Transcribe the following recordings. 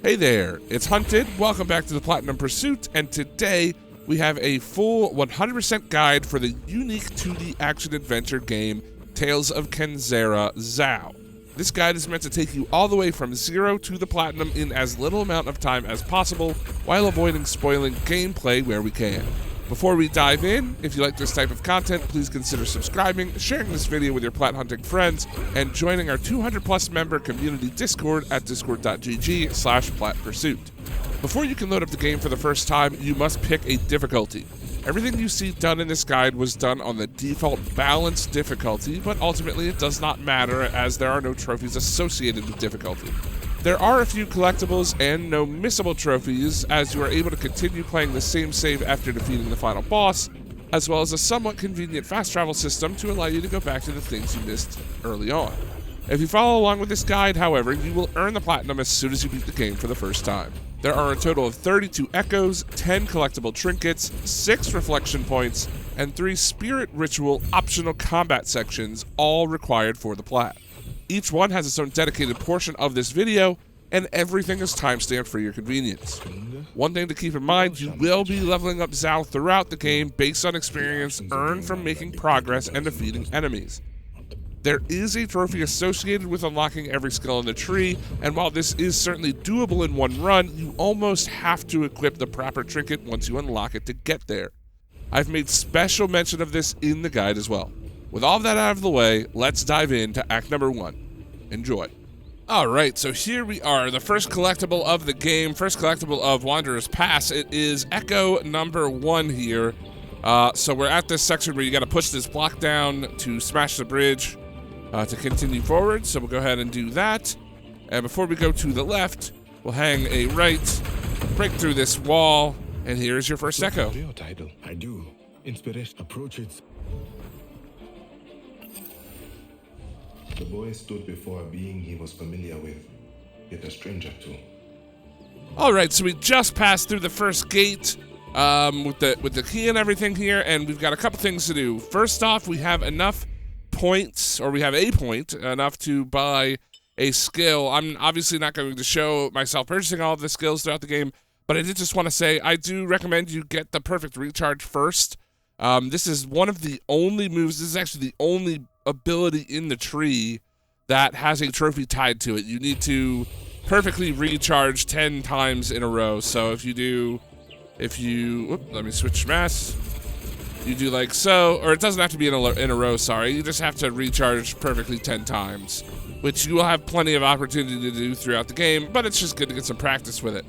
Hey there, it's Hunted. Welcome back to the Platinum Pursuit, and today we have a full 100% guide for the unique 2D action-adventure game Tales of Kenzera Zao. This guide is meant to take you all the way from 0 to the Platinum in as little amount of time as possible, while avoiding spoiling gameplay where we can. Before we dive in, if you like this type of content, please consider subscribing, sharing this video with your plat hunting friends, and joining our 200+ member community Discord at discord.gg/platpursuit. Before you can load up the game for the first time, you must pick a difficulty. Everything you see done in this guide was done on the default balanced difficulty, but ultimately it does not matter as there are no trophies associated with difficulty. There are a few collectibles and no missable trophies, as you are able to continue playing the same save after defeating the final boss, as well as a somewhat convenient fast travel system to allow you to go back to the things you missed early on. If you follow along with this guide, however, you will earn the Platinum as soon as you beat the game for the first time. There are a total of 32 echoes, 10 collectible trinkets, 6 reflection points, and 3 spirit ritual optional combat sections, all required for the plat. Each one has its own dedicated portion of this video, and everything is timestamped for your convenience. One thing to keep in mind, you will be leveling up Zao throughout the game based on experience earned from making progress and defeating enemies. There is a trophy associated with unlocking every skill in the tree, and while this is certainly doable in one run, you almost have to equip the proper trinket once you unlock it to get there. I've made special mention of this in the guide as well. With all of that out of the way, let's dive into Act Number 1. Enjoy. Alright, so here we are, the first collectible of the game, first collectible of Wanderer's Pass. It is Echo number 1 here. So we're at this section where you gotta push this block down to smash the bridge. To continue forward, so we'll go ahead and do that. And before we go to the left, we'll hang a right, break through this wall, and here's your first echo. Title. I do. Inspiration approaches. The boy stood before a being he was familiar with, yet a stranger to. All right, so we just passed through the first gate with the key and everything here, and we've got a couple things to do. First off, we have enough points, or we have a point enough to buy a skill. I'm obviously not going to show myself purchasing all of the skills throughout the game, but I did just want to say I do recommend you get the perfect recharge first. This is one of the only moves, this is actually the only ability in the tree that has a trophy tied to it. You need to perfectly recharge 10 times in a row. So let me switch mass. You do like so, or it doesn't have to be in a row, sorry. You just have to recharge perfectly 10 times, which you will have plenty of opportunity to do throughout the game, but it's just good to get some practice with it.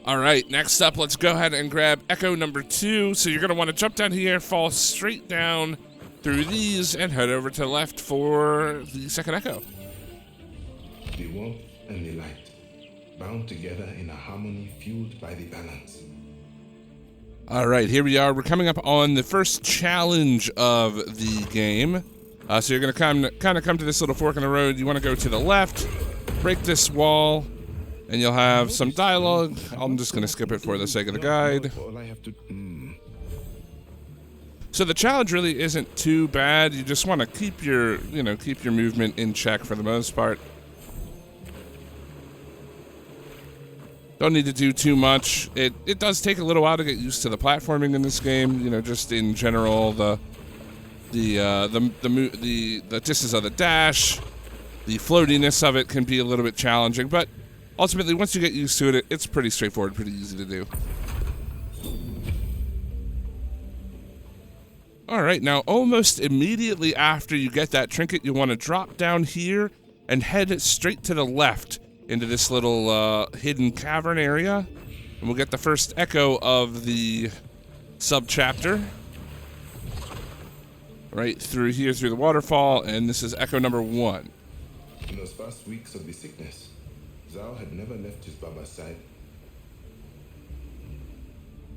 All right, next up, let's go ahead and grab Echo number 2. So you're gonna wanna jump down here, fall straight down through these, and head over to the left for the second Echo. The warmth and the light, bound together in a harmony fueled by the balance. All right, here we are. We're coming up on the first challenge of the game. So you're going to kind of come to this little fork in the road. You want to go to the left, break this wall, and you'll have some dialogue. I'm just going to skip it for the sake of the guide. So the challenge really isn't too bad. You just want to keep your movement in check for the most part. Don't need to do too much. It does take a little while to get used to the platforming in this game. You know, just in general, the distance of the dash, the floatiness of it can be a little bit challenging. But ultimately, once you get used to it, it's pretty straightforward, pretty easy to do. All right, now almost immediately after you get that trinket, you want to drop down here and head straight to the left into this little hidden cavern area, and we'll get the first echo of the sub-chapter right through here, through the waterfall, and this is echo number 1. In those first weeks of the sickness, Zao had never left his Baba's side.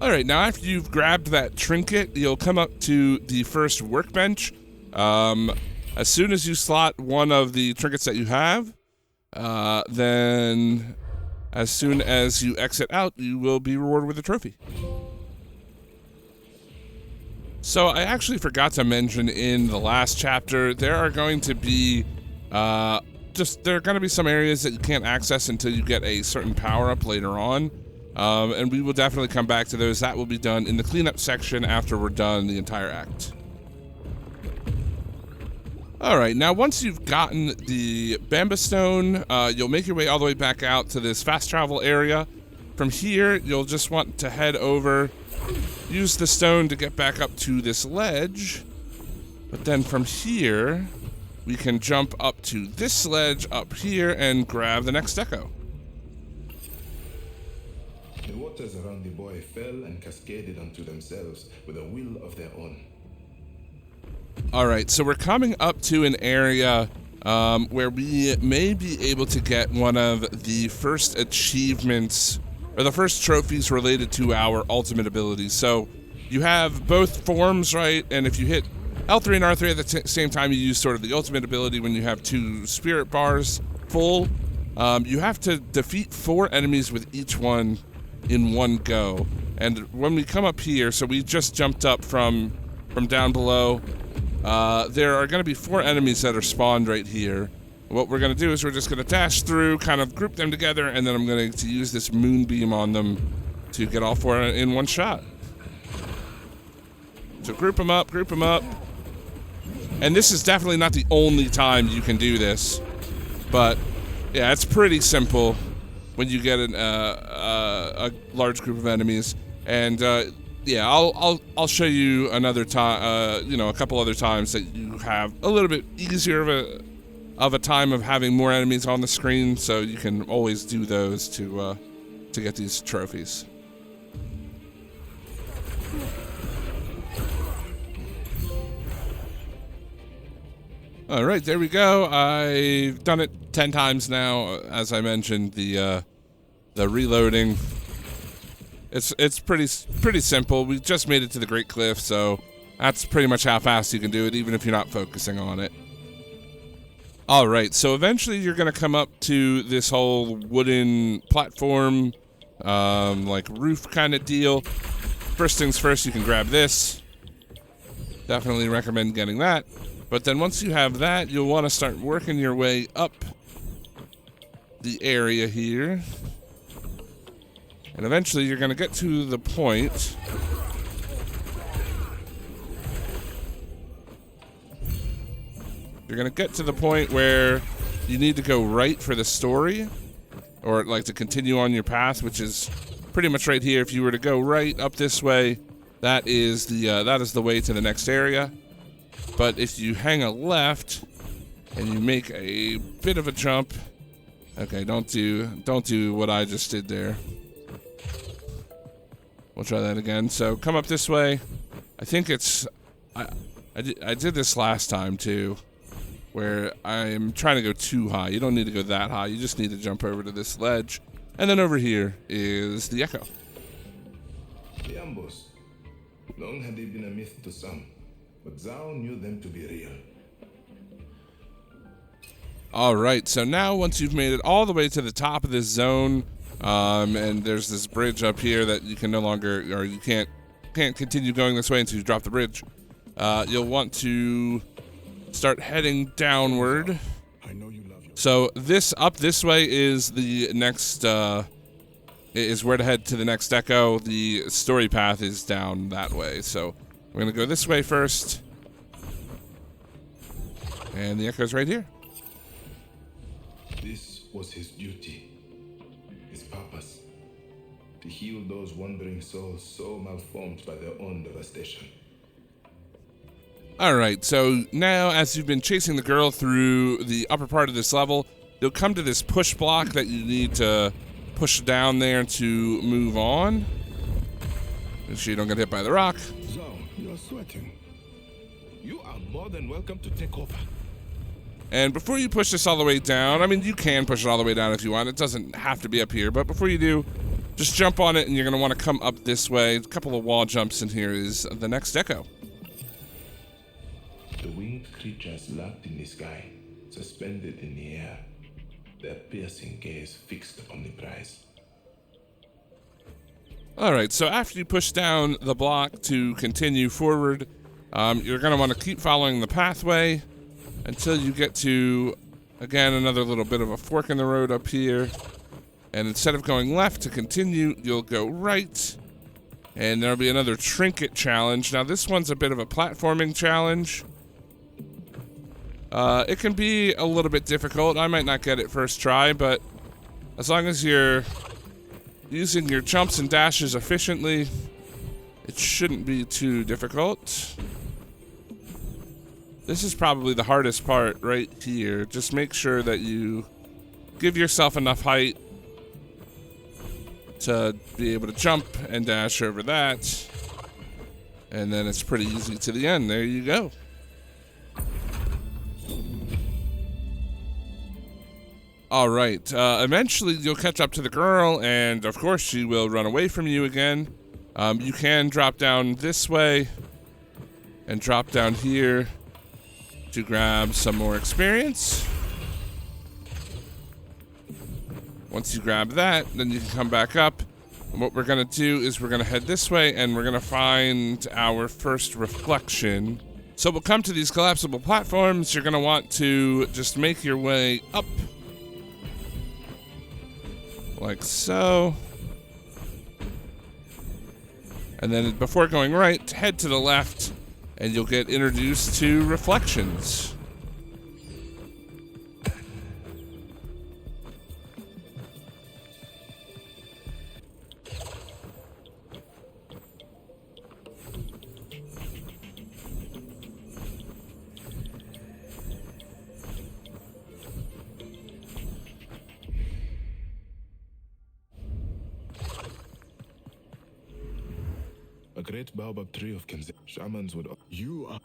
All right, now after you've grabbed that trinket, you'll come up to the first workbench. As soon as you slot one of the trinkets that you have, then as soon as you exit out, you will be rewarded with a trophy. So I actually forgot to mention in the last chapter, there are going to be there are going to be some areas that you can't access until you get a certain power up later on. And we will definitely come back to those. That will be done in the cleanup section after we're done the entire act. All right, now once you've gotten the Bamba Stone, you'll make your way all the way back out to this fast travel area. From here, you'll just want to head over, use the stone to get back up to this ledge. But then from here, we can jump up to this ledge up here and grab the next deco. The waters around the boy fell and cascaded onto themselves with a will of their own. All right, so we're coming up to an area where we may be able to get one of the first achievements, or the first trophies related to our ultimate abilities. So you have both forms, right? And if you hit L3 and R3 at the same time, you use sort of the ultimate ability when you have 2 spirit bars full. You have to defeat 4 enemies with each one in one go. And when we come up here, so we just jumped up from down below, there are going to be 4 enemies that are spawned right here. What we're going to do is we're just going to dash through, kind of group them together, and then I'm going to use this moonbeam on them to get all 4 in one shot. So group them up, group them up. And this is definitely not the only time you can do this, but yeah, it's pretty simple when you get a large group of enemies. And yeah, I'll show you another time, you know, a couple other times that you have a little bit easier of a time of having more enemies on the screen, so you can always do those to get these trophies. All right, there we go. I've done it 10 times now. As I mentioned, the reloading. It's pretty simple. We just made it to the Great Cliff, so that's pretty much how fast you can do it, even if you're not focusing on it. All right, so eventually you're gonna come up to this whole wooden platform, like roof kind of deal. First things first, you can grab this. Definitely recommend getting that. But then once you have that, you'll want to start working your way up the area here. And eventually you're going to get to the point where you need to go right for the story, or like to continue on your path, which is pretty much right here. If you were to go right up this way, that is the way to the next area. But if you hang a left and you make a bit of a jump, okay, don't do what I just did there. We'll try that again. So come up this way. I think it's I did this last time too, where I'm trying to go too high. You don't need to go that high. You just need to jump over to this ledge, and then over here is the echo. The ambush. Long had they been a myth to some, but Zhao knew them to be real. All right, so now once you've made it all the way to the top of this zone, and there's this bridge up here that you can no longer, or you can't continue going this way until you drop the bridge. You'll want to start heading downward. I know you love your... So this up this way is the next, is where to head to the next deco. The story path is down that way. So we're gonna go this way first, and the echo's right here. This was his duty, his purpose, to heal those wandering souls so malformed by their own devastation. All right, so now as you've been chasing the girl through the upper part of this level, you'll come to this push block that you need to push down there to move on. Make sure you don't get hit by the rock. Zhao, you're sweating. You are more than welcome to take over. And before you push this all the way down, I mean, you can push it all the way down if you want. It doesn't have to be up here, but before you do, just jump on it, and you're going to want to come up this way. A couple of wall jumps in here is the next deco. The winged creatures lurked in the sky, suspended in the air, their piercing gaze fixed upon the prize. Alright, so after you push down the block to continue forward, you're going to want to keep following the pathway until you get to, again, another little bit of a fork in the road up here. And instead of going left to continue, you'll go right. And there'll be another Trinket challenge. Now, this one's a bit of a platforming challenge. It can be a little bit difficult. I might not get it first try, but as long as you're using your jumps and dashes efficiently, it shouldn't be too difficult. This is probably the hardest part right here. Just make sure that you give yourself enough height to be able to jump and dash over that. And then it's pretty easy to the end. There you go. All right, eventually you'll catch up to the girl, and of course she will run away from you again. You can drop down this way and drop down here to grab some more experience. Once you grab that, then you can come back up. And what we're gonna do is we're gonna head this way, and we're gonna find our first reflection. So we'll come to these collapsible platforms. You're gonna want to just make your way up. Like so. And then before going right, head to the left, and you'll get introduced to reflections. A great baobab tree of Kenzera. Shamans would. You are.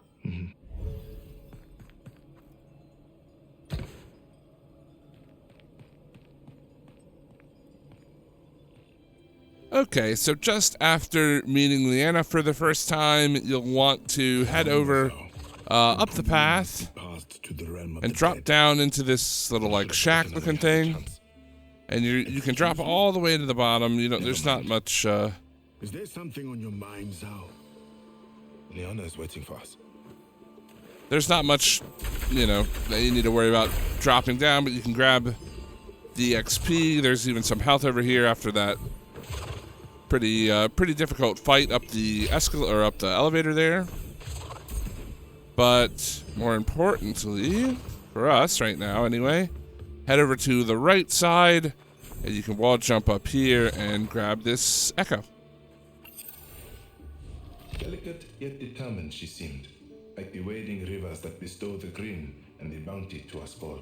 Okay, so just after meeting Leanna for the first time, you'll want to head over up the path and drop down into this little like shack looking thing. And you can drop all the way to the bottom. You know, there's not much Is there something on your mind, Zhao? Leanna is waiting for us. there's not much, you know, that you need to worry about dropping down, but you can grab the XP. There's even some health over here after that pretty difficult fight up the up the elevator there. But more importantly, for us right now anyway, head over to the right side, and you can wall jump up here and grab this echo. Delicate yet determined she seemed, like the wading rivers that bestow the green and the bounty to us all.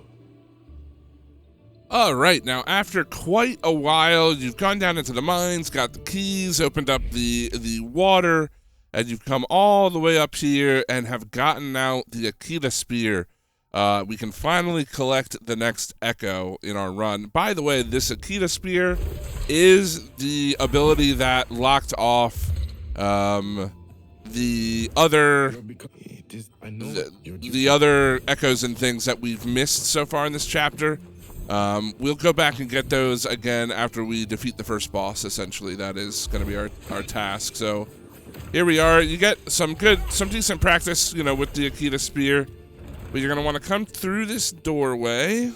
All right, now after quite a while, you've gone down into the mines, got the keys, opened up the water, and you've come all the way up here and have gotten out the Akita Spear. We can finally collect the next echo in our run. By the way, this Akita Spear is the ability that locked off the other echoes and things that we've missed so far in this chapter. We'll go back and get those again after we defeat the first boss. Essentially, that is going to be our task. So here we are. You get some decent practice, you know, with the Akita Spear. But you're going to want to come through this doorway.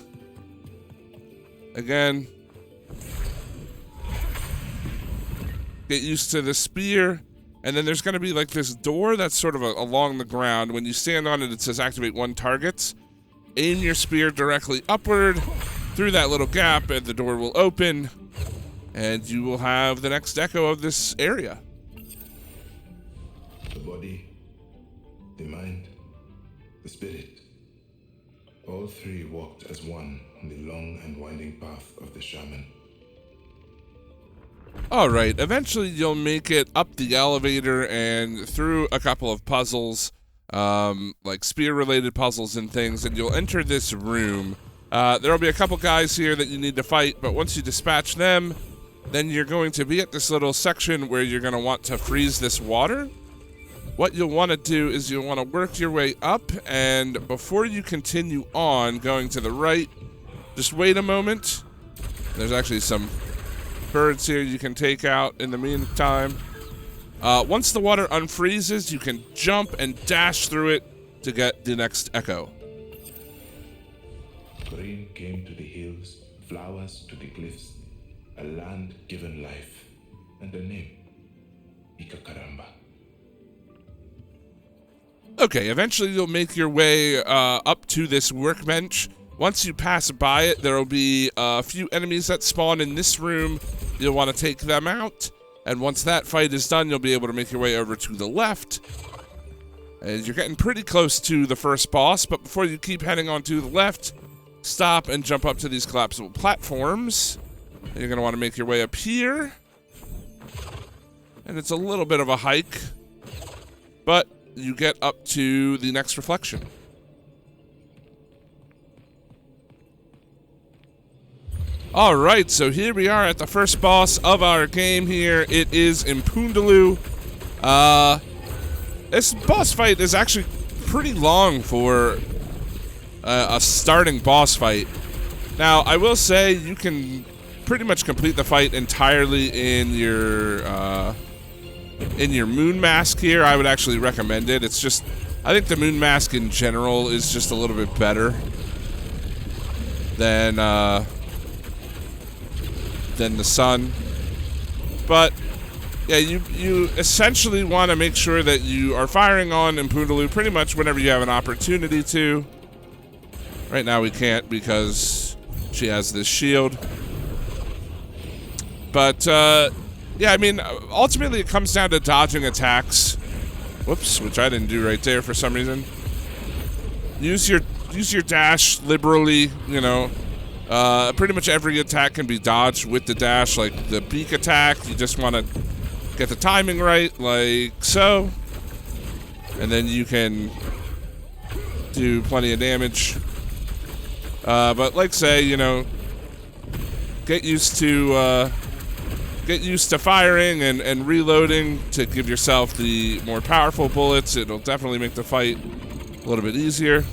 Again, get used to the spear. And then there's going to be like this door that's sort of along the ground. When you stand on it, it says activate 1 target. Aim your spear directly upward through that little gap, and the door will open. And you will have the next echo of this area. The body, the mind, the spirit. All three walked as one on the long and winding path of the shaman. All right, eventually you'll make it up the elevator and through a couple of puzzles, like spear-related puzzles and things, and you'll enter this room. There'll be a couple guys here that you need to fight, but once you dispatch them, then you're going to be at this little section where you're going to want to freeze this water. What you'll want to do is you'll want to work your way up, and before you continue on going to the right, just wait a moment. There's actually some birds here you can take out in the meantime. Once the water unfreezes, you can jump and dash through it to get the next echo. Green came to the hills, flowers to the cliffs, a land given life, and a name, Ikakaramba. Okay, eventually you'll make your way up to this workbench. Once you pass by it, there will be a few enemies that spawn in this room. You'll want to take them out. And once that fight is done, you'll be able to make your way over to the left. And you're getting pretty close to the first boss, but before you keep heading on to the left, stop and jump up to these collapsible platforms. And you're going to want to make your way up here. And it's a little bit of a hike, but you get up to the next reflection. Alright, so here we are at the first boss of our game here. It is Buluu. This boss fight is actually pretty long for a starting boss fight. Now, I will say you can pretty much complete the fight entirely in your moon mask here. I would actually recommend it. It's just, I think the moon mask in general is just a little bit better than the sun. But yeah, you essentially want to make sure that you are firing on Buluu pretty much whenever you have an opportunity to. Right now we can't because she has this shield. But yeah, I mean, ultimately it comes down to dodging attacks. Whoops, which I didn't do right there for some reason. Use your dash liberally, you know. Pretty much every attack can be dodged with the dash, like the beak attack. You just want to get the timing right, like so. And then you can do plenty of damage. But like say, you know, get used to firing and reloading to give yourself the more powerful bullets. It'll definitely make the fight a little bit easier.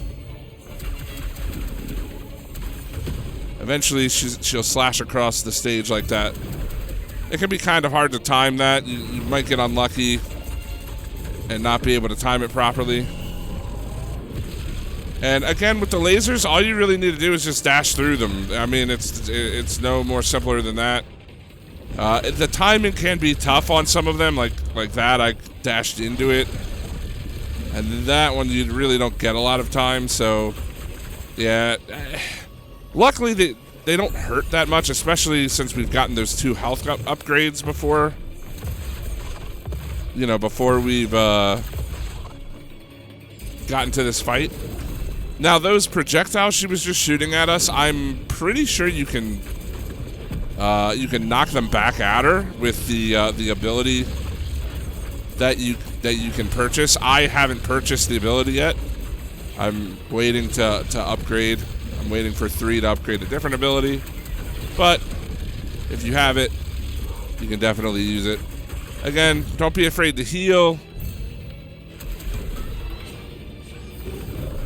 Eventually, she'll slash across the stage like that. It can be kind of hard to time that. You might get unlucky and not be able to time it properly. And again, with the lasers, all you really need to do is just dash through them. I mean, it's no more simpler than that. The timing can be tough on some of them, like that. I dashed into it. And that one, you really don't get a lot of time, so yeah. Luckily, they don't hurt that much, especially since we've gotten those 2 health upgrades before. You know, before we've gotten to this fight. Now, those projectiles she was just shooting at us, I'm pretty sure you can knock them back at her with the ability that you can purchase. I haven't purchased the ability yet. I'm waiting to upgrade. I'm waiting for 3 to upgrade a different ability. But if you have it, you can definitely use it. Again, don't be afraid to heal.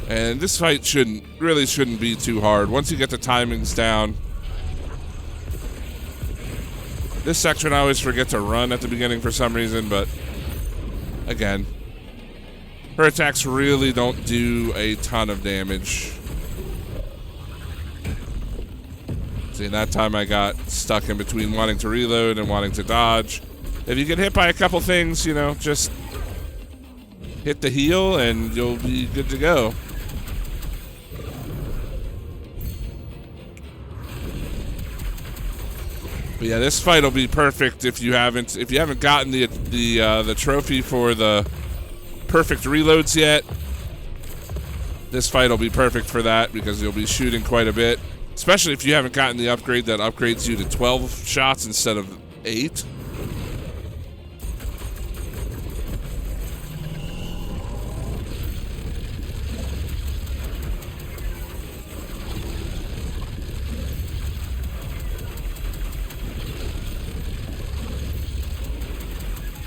And this fight really shouldn't be too hard. Once you get the timings down. This section I always forget to run at the beginning for some reason, but again, her attacks really don't do a ton of damage. See, that time I got stuck in between wanting to reload and wanting to dodge. If you get hit by a couple things, you know, just hit the heal and you'll be good to go. But yeah, this fight will be perfect if you haven't gotten the trophy for the perfect reloads yet. This fight will be perfect for that because you'll be shooting quite a bit. Especially if you haven't gotten the upgrade that upgrades you to 12 shots instead of 8.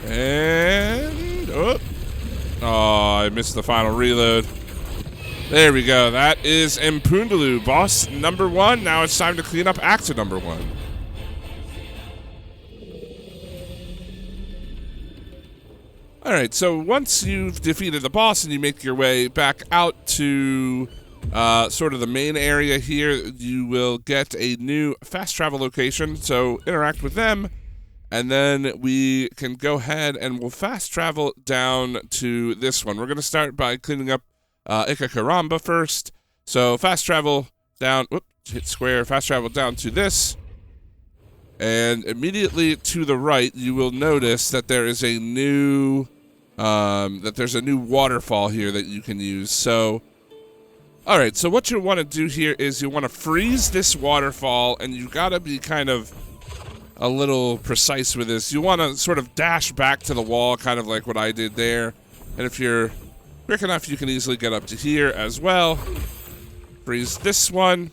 And oh, I missed the final reload. There we go. That is Buluu, boss number 1. Now it's time to clean up actor number 1. All right, so once you've defeated the boss and you make your way back out to sort of the main area here, you will get a new fast travel location, so interact with them, and then we can go ahead and we'll fast travel down to this one. We're going to start by cleaning up Ikakaramba first, so fast travel down, hit square, fast travel down to this, and immediately to the right, you will notice that there is a new waterfall here that you can use. So, all right, so what you want to do here is you want to freeze this waterfall, and you got to be kind of a little precise with this. You want to sort of dash back to the wall, kind of like what I did there. And if you're quick enough, you can easily get up to here as well. Freeze this one.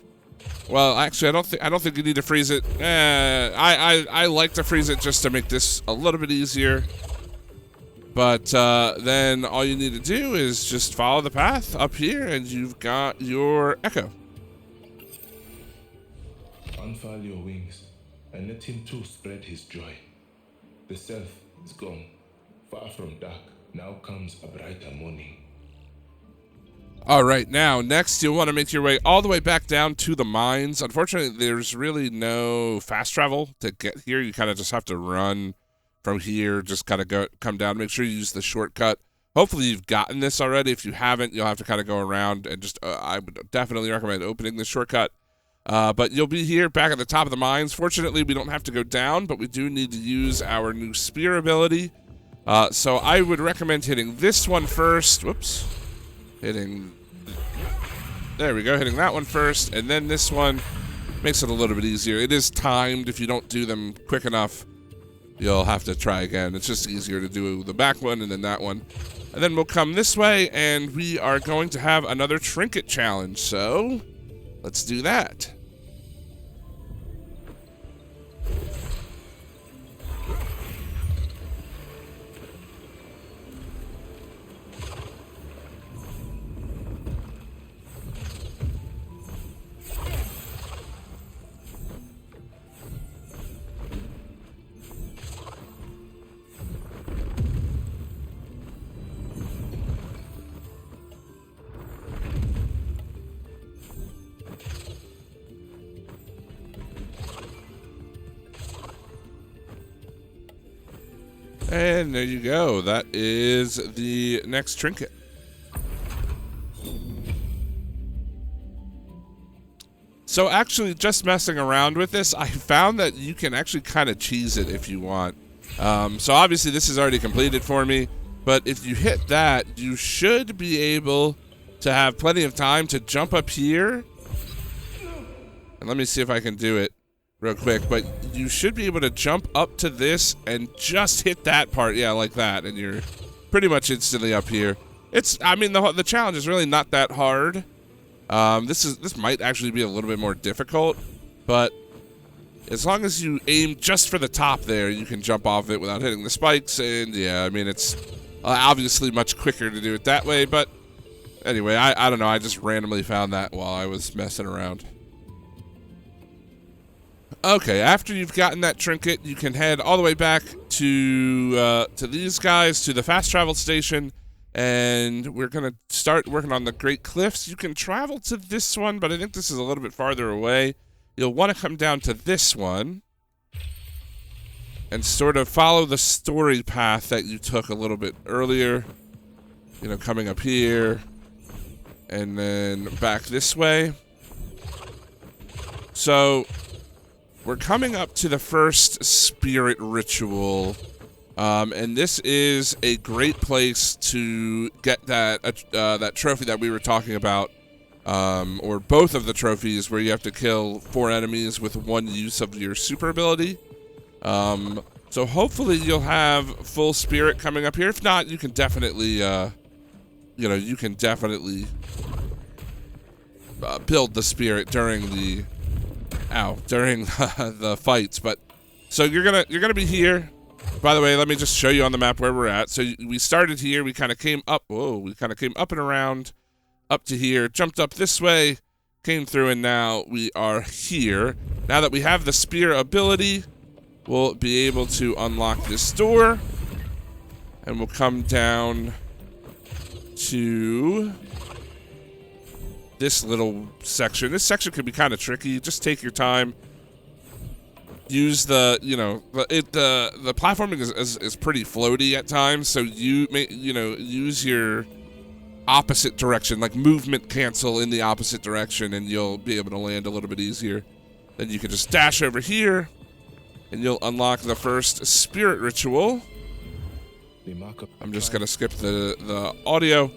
Well, actually, I don't think you need to freeze it. I like to freeze it just to make this a little bit easier. But then all you need to do is just follow the path up here, and you've got your echo. Unfurl your wings, and let him too spread his joy. The self is gone, far from dark. Now comes a brighter morning. All right, now, next you'll want to make your way all the way back down to the mines. Unfortunately, there's really no fast travel to get here. You kind of just have to run from here, just kind of come down. Make sure you use the shortcut. Hopefully you've gotten this already. If you haven't, you'll have to kind of go around and just, I would definitely recommend opening the shortcut. But you'll be here back at the top of the mines. Fortunately, we don't have to go down, but we do need to use our new spear ability. So I would recommend hitting this one first. Whoops. There we go, hitting that one first, and then this one makes it a little bit easier. It is timed. If you don't do them quick enough, you'll have to try again. It's just easier to do the back one and then that one. And then we'll come this way, and we are going to have another Trinket challenge, so let's do that. And there you go. That is the next trinket. So actually, just messing around with this, I found that you can actually kind of cheese it if you want. So obviously this is already completed for me, but if you hit that, you should be able to have plenty of time to jump up here. And let me see if I can do it real quick, but you should be able to jump up to this and just hit that part, yeah, like that, and you're pretty much instantly up here. I mean, the challenge is really not that hard. This might actually be a little bit more difficult, but as long as you aim just for the top there, you can jump off it without hitting the spikes, and yeah, I mean, it's obviously much quicker to do it that way, but anyway, I don't know, I just randomly found that while I was messing around. Okay, after you've gotten that trinket, you can head all the way back to these guys, to the fast travel station, and we're going to start working on the Great Cliffs. You can travel to this one, but I think this is a little bit farther away. You'll want to come down to this one and sort of follow the story path that you took a little bit earlier. You know, coming up here and then back this way. So we're coming up to the first spirit ritual, and this is a great place to get that trophy that we were talking about, or both of the trophies, where you have to kill 4 enemies with 1 use of your super ability. So hopefully you'll have full spirit coming up here. If not, you can definitely, build the spirit during the the fights. But so you're gonna be here. By the way, let me just show you on the map where we're at. So we started here, we kind of came up, we kind of came up and around up to here, jumped up this way, came through, and now we are here. Now that we have the spear ability, we'll be able to unlock this door. And we'll come down to this little section. This section could be kind of tricky. Just take your time. Use the, you know, the platforming is pretty floaty at times, so you may, you know, use your opposite direction, like movement cancel in the opposite direction, and you'll be able to land a little bit easier. Then you can just dash over here, and you'll unlock the first spirit ritual. I'm just gonna skip the audio,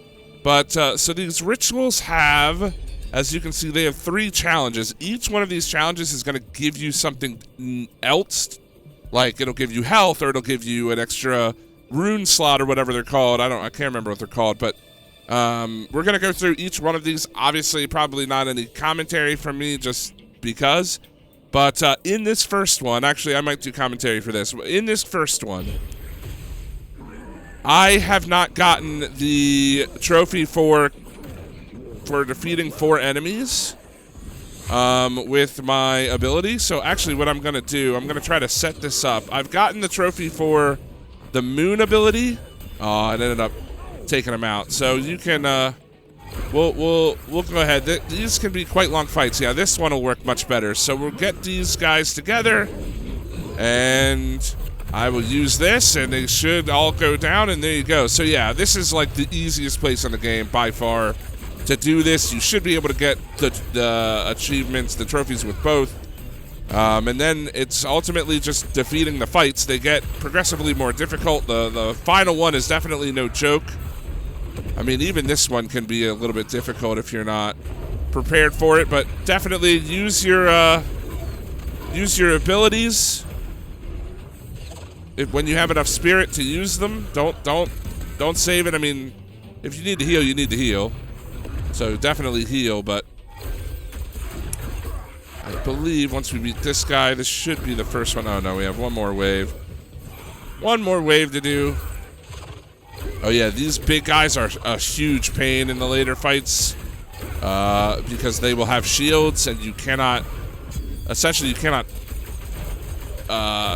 but so these rituals have, as you can see, they have 3 challenges. Each one of these challenges is going to give you something else. Like, it'll give you health, or it'll give you an extra rune slot, or whatever they're called. I can't remember what they're called, but we're going to go through each one of these. Obviously, probably not any commentary from me, just because. But in this first one, actually, I might do commentary for this. In this first one, I have not gotten the trophy for defeating 4 enemies with my ability. So actually what I'm going to do, I'm going to try to set this up. I've gotten the trophy for the moon ability. Oh, it ended up taking them out. So you can, we'll go ahead. These can be quite long fights. Yeah, this one will work much better. So we'll get these guys together, and I will use this, and they should all go down, and there you go. So yeah, this is like the easiest place in the game by far to do this. You should be able to get the achievements, the trophies with both. And then it's ultimately just defeating the fights. They get progressively more difficult. The final one is definitely no joke. I mean, even this one can be a little bit difficult if you're not prepared for it, but definitely use your abilities when you have enough spirit to use them. Don't save it. I mean, if you need to heal, you need to heal. So definitely heal, but I believe once we beat this guy, this should be the first one. Oh no, we have one more wave. One more wave to do. Oh yeah, these big guys are a huge pain in the later fights because they will have shields, and you cannot, essentially you cannot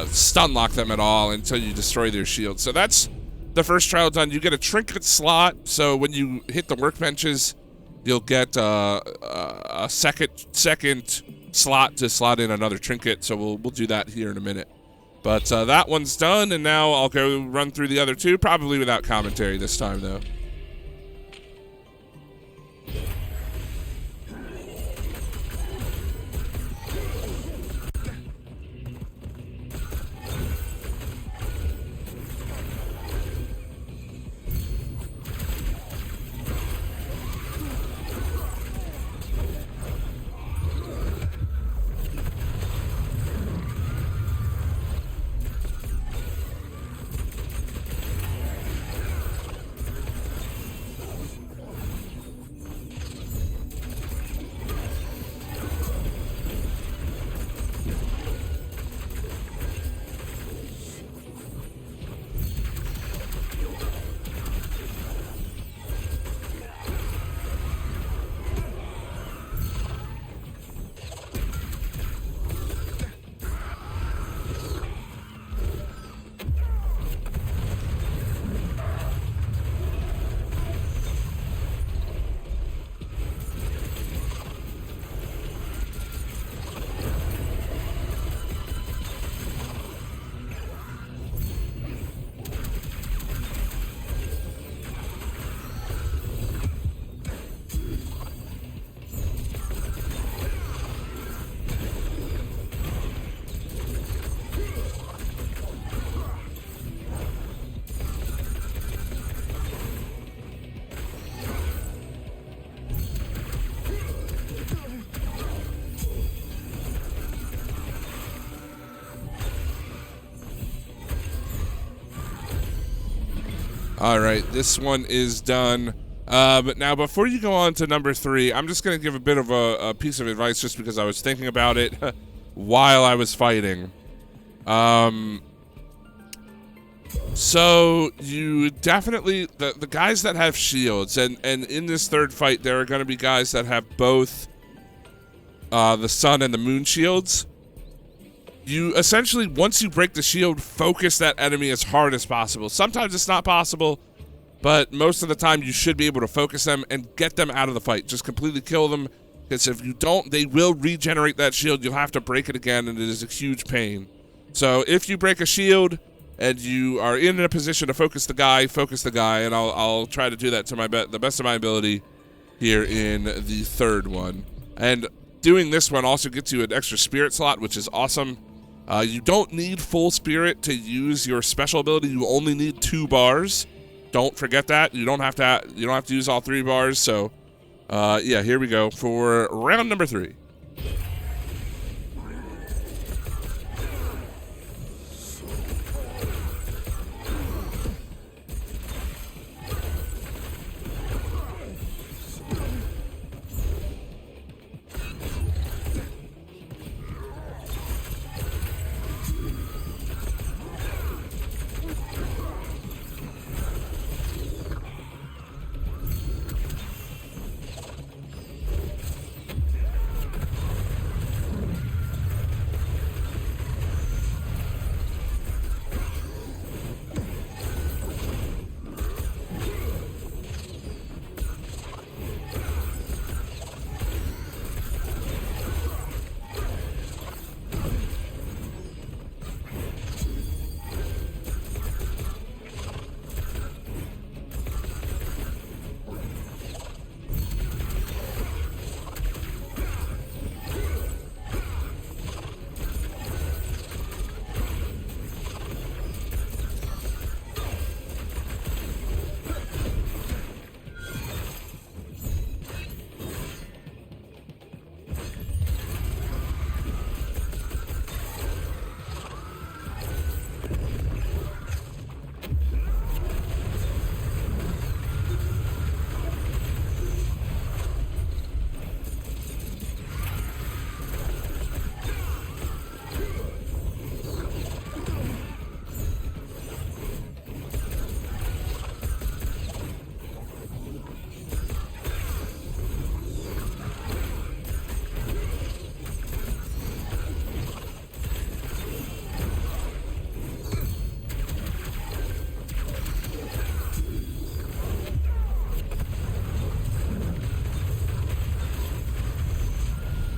stun lock them at all until you destroy their shields. So that's the first trial done. You get a trinket slot, so when you hit the workbenches, you'll get a second slot to slot in another trinket. So we'll do that here in a minute. But that one's done, and now I'll go run through the other 2, probably without commentary this time, though. All right, this one is done. But now, before you go on to number 3, I'm just going to give a bit of a piece of advice just because I was thinking about it while I was fighting. So you definitely, the guys that have shields, and in this third fight, there are going to be guys that have both the sun and the moon shields. you essentially, once you break the shield, focus that enemy as hard as possible. Sometimes it's not possible, but most of the time you should be able to focus them and get them out of the fight. Just completely kill them, because if you don't, they will regenerate that shield. You'll have to break it again, and it is a huge pain. So if you break a shield and you are in a position to focus the guy, and I'll try to do that to the best of my ability here in the third one. And doing this one also gets you an extra spirit slot, which is awesome. You don't need full spirit to use your special ability. You only need 2 bars. Don't forget that. You don't have to use all 3 bars. So, yeah, here we go for round number 3.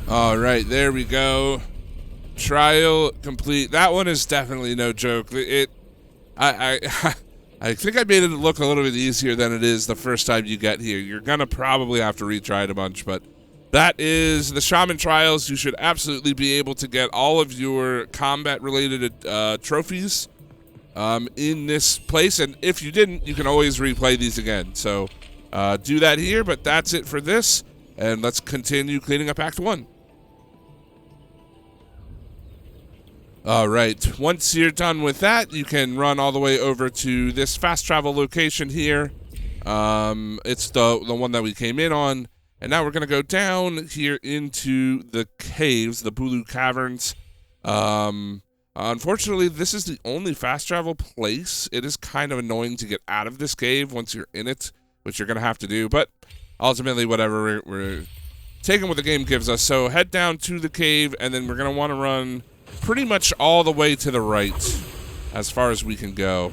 All right, there we go. Trial complete. That one is definitely no joke. I think I made it look a little bit easier than it is the first time you get here. You're gonna probably have to retry it a bunch, but that is the Shaman Trials. You should absolutely be able to get all of your combat-related trophies in this place, and if you didn't, you can always replay these again. So do that here, but that's it for this, and let's continue cleaning up Act 1. All right, once you're done with that, you can run all the way over to this fast travel location here. It's the one that we came in on, and now we're going to go down here into the caves, the Buluu Caverns. Unfortunately, this is the only fast travel place. It is kind of annoying to get out of this cave once you're in it, which you're going to have to do, but ultimately, whatever, we're taking what the game gives us. So head down to the cave, and then we're going to want to run pretty much all the way to the right as far as we can go.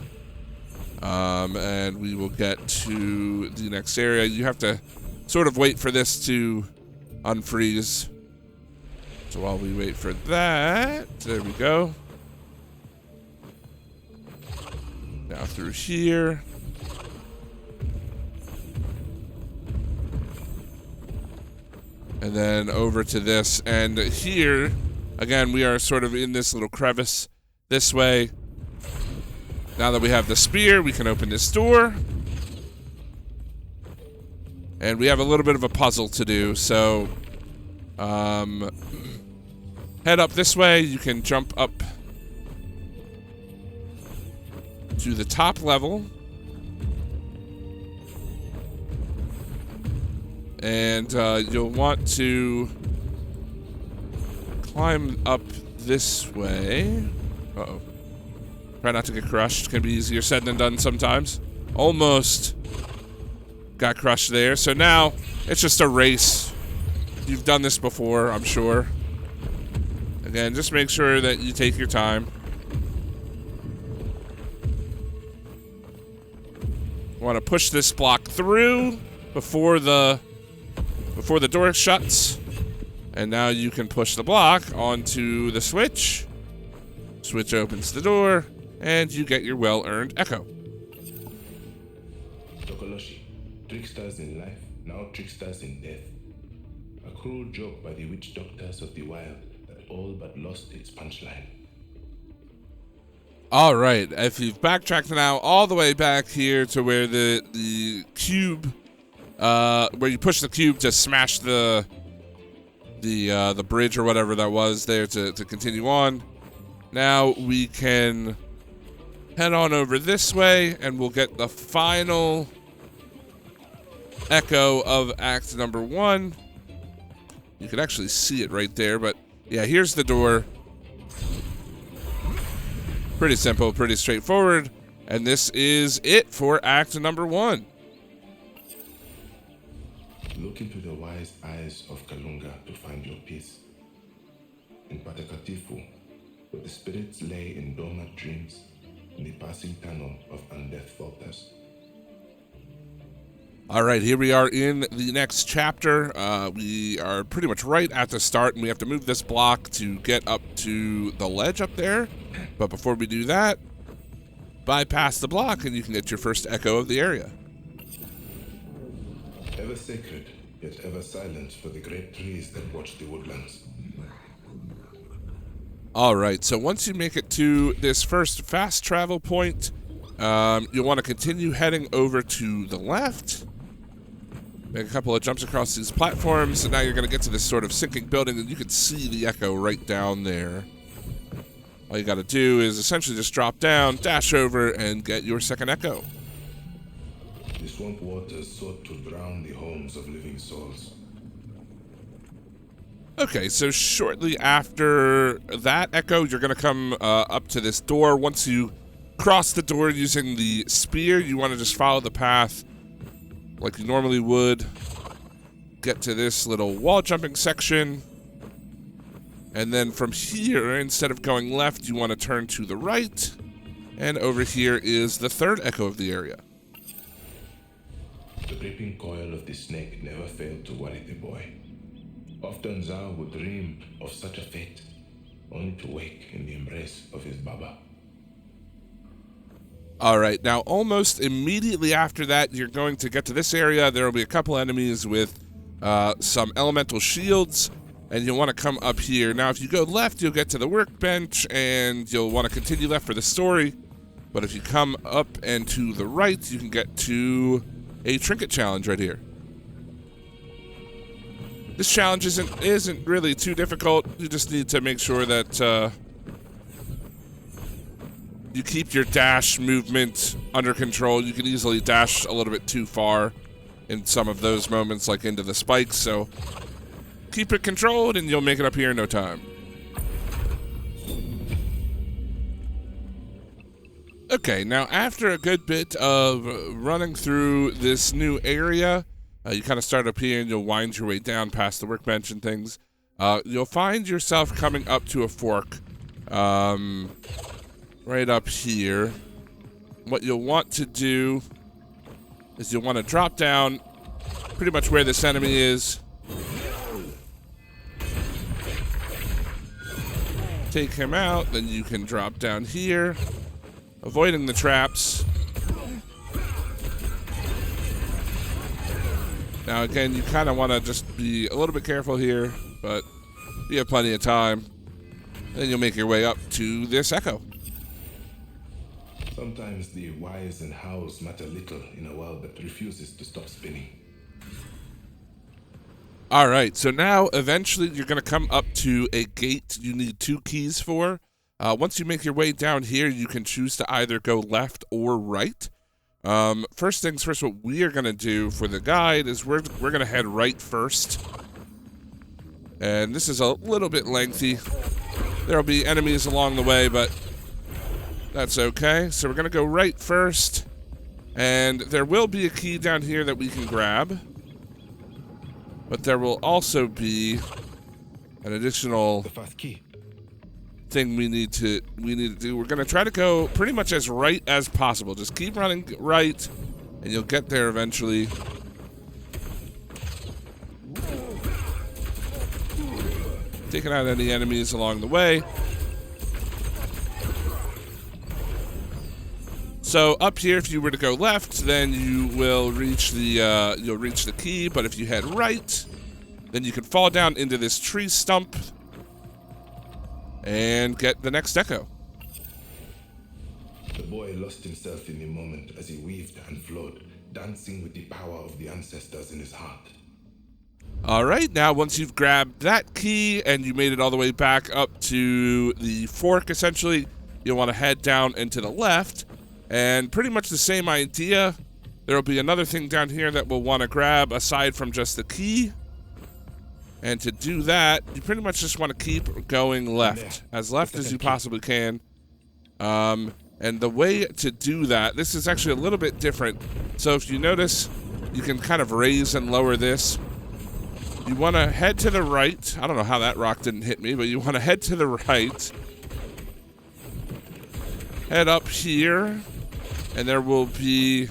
And we will get to the next area. You have to sort of wait for this to unfreeze. So while we wait for that, there we go. Now through here. And then over to this. And here, again, we are sort of in this little crevice this way. Now that we have the spear, we can open this door. And we have a little bit of a puzzle to do. So, head up this way. You can jump up to the top level. And you'll want to climb up this way. Uh-oh. Try not to get crushed. It can be easier said than done sometimes. Almost got crushed there. So now it's just a race. You've done this before, I'm sure. Again, just make sure that you take your time. Want to push this block through before the door shuts. And now you can push the block onto the switch. Switch opens the door, and you get your well-earned echo. Tokoloshi, tricksters in life, now tricksters in death. A cruel joke by the witch doctors of the wild that all but lost its punchline. All right, if you've backtracked now all the way back here to where the cube, where you push the cube to smash the bridge or whatever that was there to continue on. Now we can head on over this way, and we'll get the final echo of Act number 1. You can actually see it right there, but yeah, here's the door. Pretty simple, pretty straightforward, and this is it for Act number 1. Look into the wise eyes of Kalunga to find your peace. In Patakatifu, where the spirits lay in dormant dreams, in the passing tunnel of undeath falters. All right, here we are in the next chapter. We are pretty much right at the start, and we have to move this block to get up to the ledge up there. But before we do that, bypass the block, and you can get your first echo of the area. Ever sacred, yet ever silent for the great trees that watch the woodlands. All right, so once you make it to this first fast travel point, you'll want to continue heading over to the left. Make a couple of jumps across these platforms, and now you're going to get to this sort of sinking building, and you can see the echo right down there. All you got to do is essentially just drop down, dash over, and get your second echo. The swamp waters sought to drown the homes of living souls. Okay, so shortly after that echo, you're going to come up to this door. Once you cross the door using the spear, you want to just follow the path like you normally would. Get to this little wall jumping section. And then from here, instead of going left, you want to turn to the right. And over here is the third echo of the area. The gripping coil of the snake never failed to worry the boy. Often Zhao would dream of such a fate, only to wake in the embrace of his Baba. All right, now almost immediately after that, you're going to get to this area. There will be a couple enemies with some elemental shields, and you'll want to come up here. Now, if you go left, you'll get to the workbench, and you'll want to continue left for the story. But if you come up and to the right, you can get to a Trinket challenge right here. This challenge isn't really too difficult. You just need to make sure that you keep your dash movement under control. You can easily dash a little bit too far in some of those moments, like into the spikes, so keep it controlled and you'll make it up here in no time. Okay, now after a good bit of running through this new area, you kind of start up here and you'll wind your way down past the workbench and things. You'll find yourself coming up to a fork right up here. What you'll want to do is you'll want to drop down pretty much where this enemy is. Take him out, then you can drop down here, avoiding the traps. Now again, you kind of want to just be a little bit careful here, but you have plenty of time. Then you'll make your way up to this echo. Sometimes the whys and hows matter little in a world that refuses to stop spinning. All right, so now eventually you're going to come up to a gate you need 2 keys for. Once you make your way down here, you can choose to either go left or right. First things first, what we are going to do for the guide is we're going to head right first. And this is a little bit lengthy. There will be enemies along the way, but that's okay. So we're going to go right first. And there will be a key down here that we can grab. But there will also be an additional The fast key. thing we need to do. We're gonna try to go pretty much as right as possible. Just keep running right, and you'll get there eventually. Taking out any enemies along the way. So up here, if you were to go left, then you will reach the you'll reach the key. But if you head right, then you can fall down into this tree stump and get the next echo. The boy lost himself in the moment as he weaved and flowed, dancing with the power of the ancestors in his heart. All right, now once you've grabbed that key and you made it all the way back up to the fork, essentially, you'll want to head down and to the left. And pretty much the same idea. There will be another thing down here that we'll want to grab aside from just the key. And to do that, you pretty much just want to keep going left, as left as you possibly can. And the way to do that, this is actually a little bit different. So if you notice, you can kind of raise and lower this. You want to head to the right. I don't know how that rock didn't hit me, but you want to head to the right. Head up here. And there will be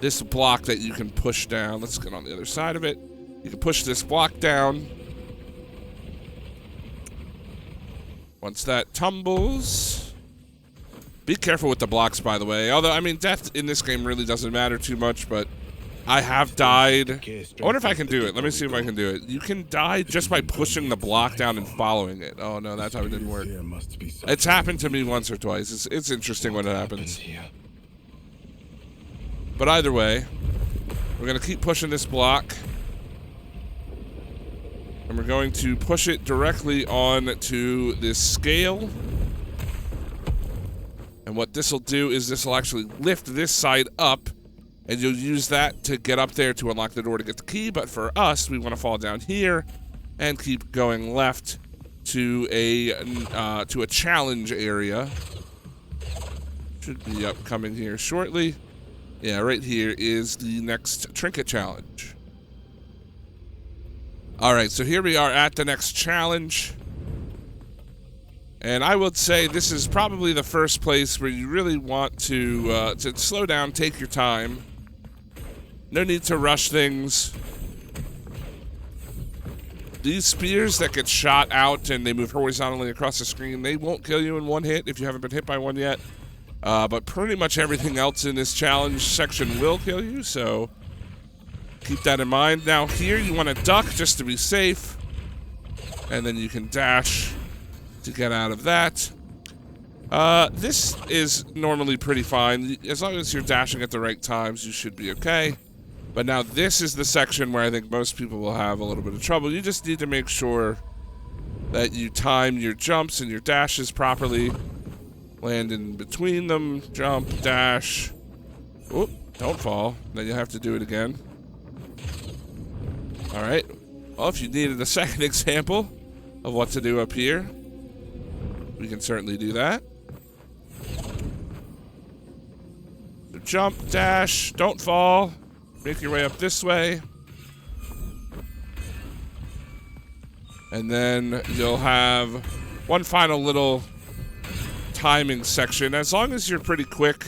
this block that you can push down. Let's get on the other side of it. You can push this block down. Once that tumbles... Be careful with the blocks, by the way. Although, I mean, death in this game really doesn't matter too much, but I have died. I wonder if I can do it. Let me see if I can do it. You can die just by pushing the block down and following it. Oh, no, that time it didn't work. It's happened to me once or twice. It's interesting when it happens. But either way, we're going to keep pushing this block. And we're going to push it directly on to this scale. And what this will do is this will actually lift this side up. And you'll use that to get up there to unlock the door to get the key. But for us, we want to fall down here and keep going left to a challenge area. Should be upcoming here shortly. Yeah, right here is the next Trinket challenge. All right, so here we are at the next challenge. And I would say this is probably the first place where you really want to slow down, take your time. No need to rush things. These spears that get shot out and they move horizontally across the screen, they won't kill you in one hit if you haven't been hit by one yet. But pretty much everything else in this challenge section will kill you, so keep that in mind. Now here you want to duck just to be safe. And then you can dash to get out of that. This is normally pretty fine. As long as you're dashing at the right times, you should be okay. But now this is the section where I think most people will have a little bit of trouble. You just need to make sure that you time your jumps and your dashes properly. Land in between them, jump, dash. Oop, don't fall. Then you'll have to do it again. All right. Well, if you needed a second example of what to do up here, we can certainly do that. So jump, dash, don't fall. Make your way up this way. And then you'll have one final little timing section. As long as you're pretty quick,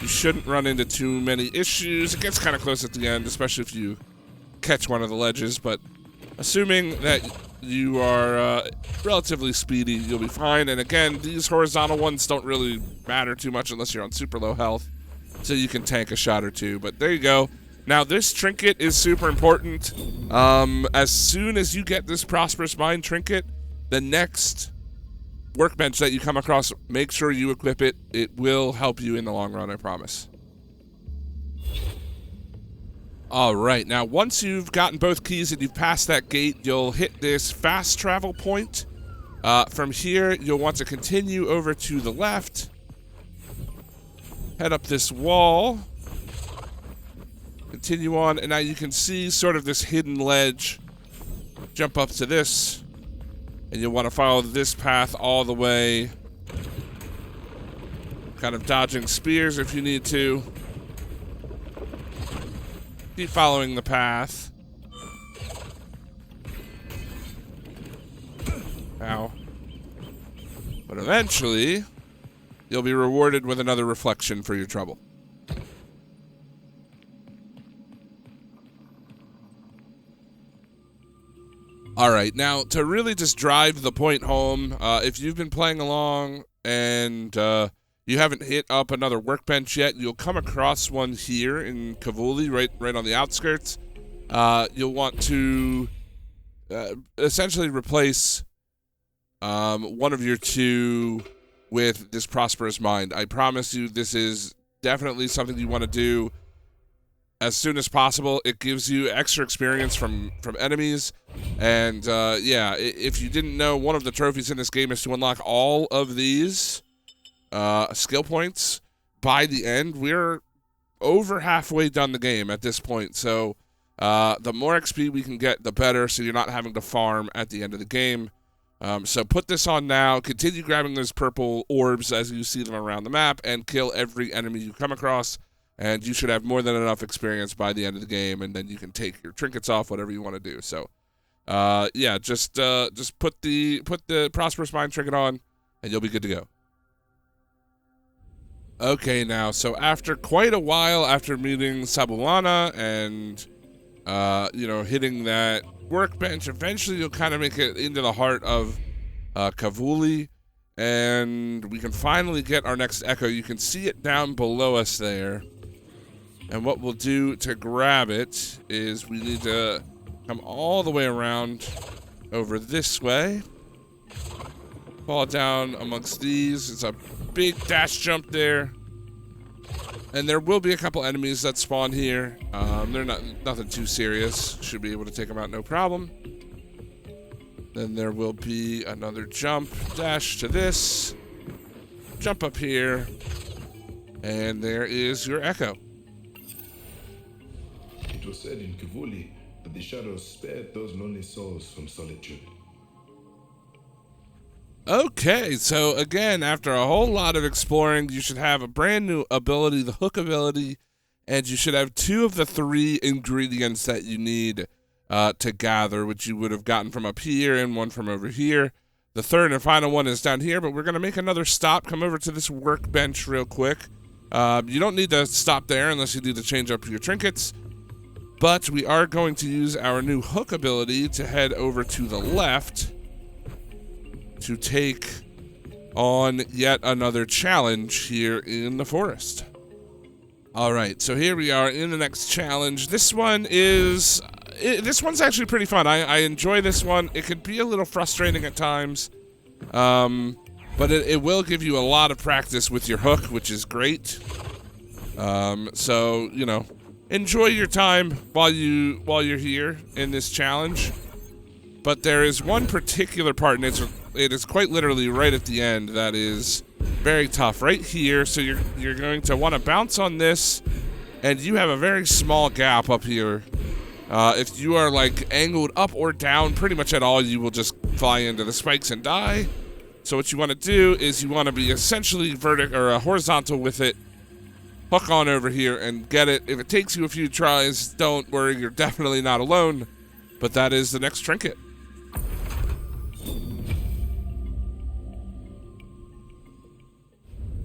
you shouldn't run into too many issues. It gets kind of close at the end, especially if you catch one of the ledges, but assuming that you are relatively speedy, you'll be fine. And again, these horizontal ones don't really matter too much unless you're on super low health, so you can tank a shot or two. But there you go. Now this trinket is super important. As soon as you get this Prosperous Mind trinket, the next workbench that you come across, make sure you equip it. It will help you in the long run, I promise. All right, now once you've gotten both keys and you've passed that gate, you'll hit this fast travel point. From here, you'll want to continue over to the left. Head up this wall. Continue on, and now you can see sort of this hidden ledge. Jump up to this, and you'll want to follow this path all the way. Kind of dodging spears if you need to. Keep following the path. Ow. But eventually, you'll be rewarded with another reflection for your trouble. Alright, now to really just drive the point home, if you've been playing along and you haven't hit up another workbench yet, you'll come across one here in Kavuli, right on the outskirts. You'll want to essentially replace one of your two with this Prosperous Mind. I promise you this is definitely something you want to do as soon as possible. It gives you extra experience from enemies, and yeah, if you didn't know, one of the trophies in this game is to unlock all of these skill points by the end. We're over halfway done the game at this point, so the more XP we can get, the better, so you're not having to farm at the end of the game. So put this on now, continue grabbing those purple orbs as you see them around the map, and kill every enemy you come across, and you should have more than enough experience by the end of the game, and then you can take your trinkets off, whatever you want to do. So, yeah, just put the Prosperous Mind trinket on, and you'll be good to go. Okay, now, so after quite a while, after meeting Sabulana and, you know, hitting that workbench, eventually you'll kind of make it into the heart of Kavuli, and we can finally get our next echo. You can see it down below us there. And what we'll do to grab it is we need to come all the way around over this way. Fall down amongst these. It's a big dash jump there. And there will be a couple enemies that spawn here. They're nothing too serious. Should be able to take them out no problem. Then there will be another jump, dash to this. Jump up here. And there is your echo. It was said in Kivuli that the shadows spared those lonely souls from solitude. Okay, so again, after a whole lot of exploring, you should have a brand new ability, the hook ability, and you should have 2 of the 3 ingredients that you need to gather, which you would have gotten from up here and one from over here. The third and final one is down here, but we're going to make another stop, come over to this workbench real quick. You don't need to stop there unless you need to change up your trinkets. But we are going to use our new hook ability to head over to the left to take on yet another challenge here in the forest. All right, so here we are in the next challenge. This one's actually pretty fun. I enjoy this one. It could be a little frustrating at times, but it will give you a lot of practice with your hook, which is great. So, you know, enjoy your time while you're here in this challenge. But there is one particular part, and it is quite literally right at the end, that is very tough. Right here, so you're going to want to bounce on this, and you have a very small gap up here. If you are like angled up or down pretty much at all, you will just fly into the spikes and die. So what you want to do is you want to be essentially vertical or horizontal with it. Hook on over here and get it. If it takes you a few tries, don't worry, you're definitely not alone. But that is the next trinket.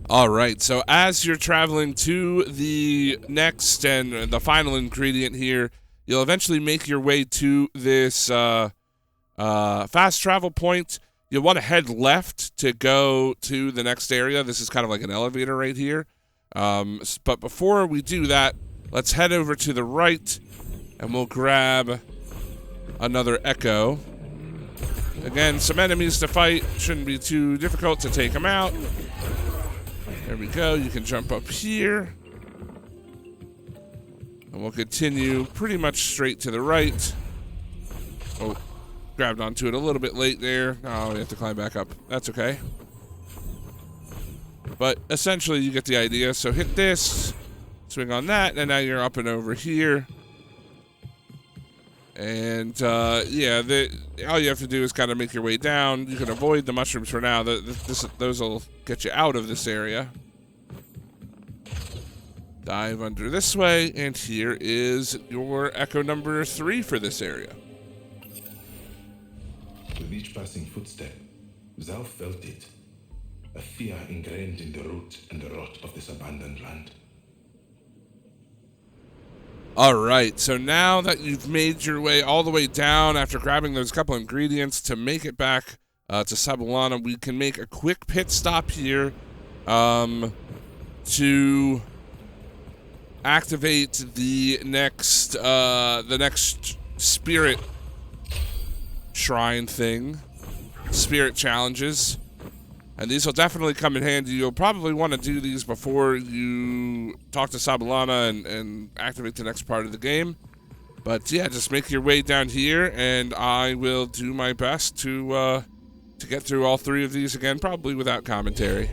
Alright, so as you're traveling to the next and the final ingredient here, you'll eventually make your way to this fast travel point. You'll want to head left to go to the next area. This is kind of like an elevator right here. But before we do that, let's head over to the right, and we'll grab another echo. Again, some enemies to fight. Shouldn't be too difficult to take them out. There we go. You can jump up here. And we'll continue pretty much straight to the right. Oh, grabbed onto it a little bit late there. Oh, we have to climb back up. That's okay. But essentially, you get the idea. So hit this, swing on that, and now you're up and over here. And, yeah, all you have to do is kind of make your way down. You can avoid the mushrooms for now. Those will get you out of this area. Dive under this way, and here is your echo number 3 for this area. With each passing footstep, Zhao felt it, a fear ingrained in the root and the rot of this abandoned land. All right, so now that you've made your way all the way down after grabbing those couple ingredients to make it back to Sabulana, we can make a quick pit stop here to activate the next spirit shrine thing, spirit challenges. And these will definitely come in handy. You'll probably want to do these before you talk to Sabulana and activate the next part of the game. But yeah, just make your way down here, and I will do my best to get through all three of these again, probably without commentary.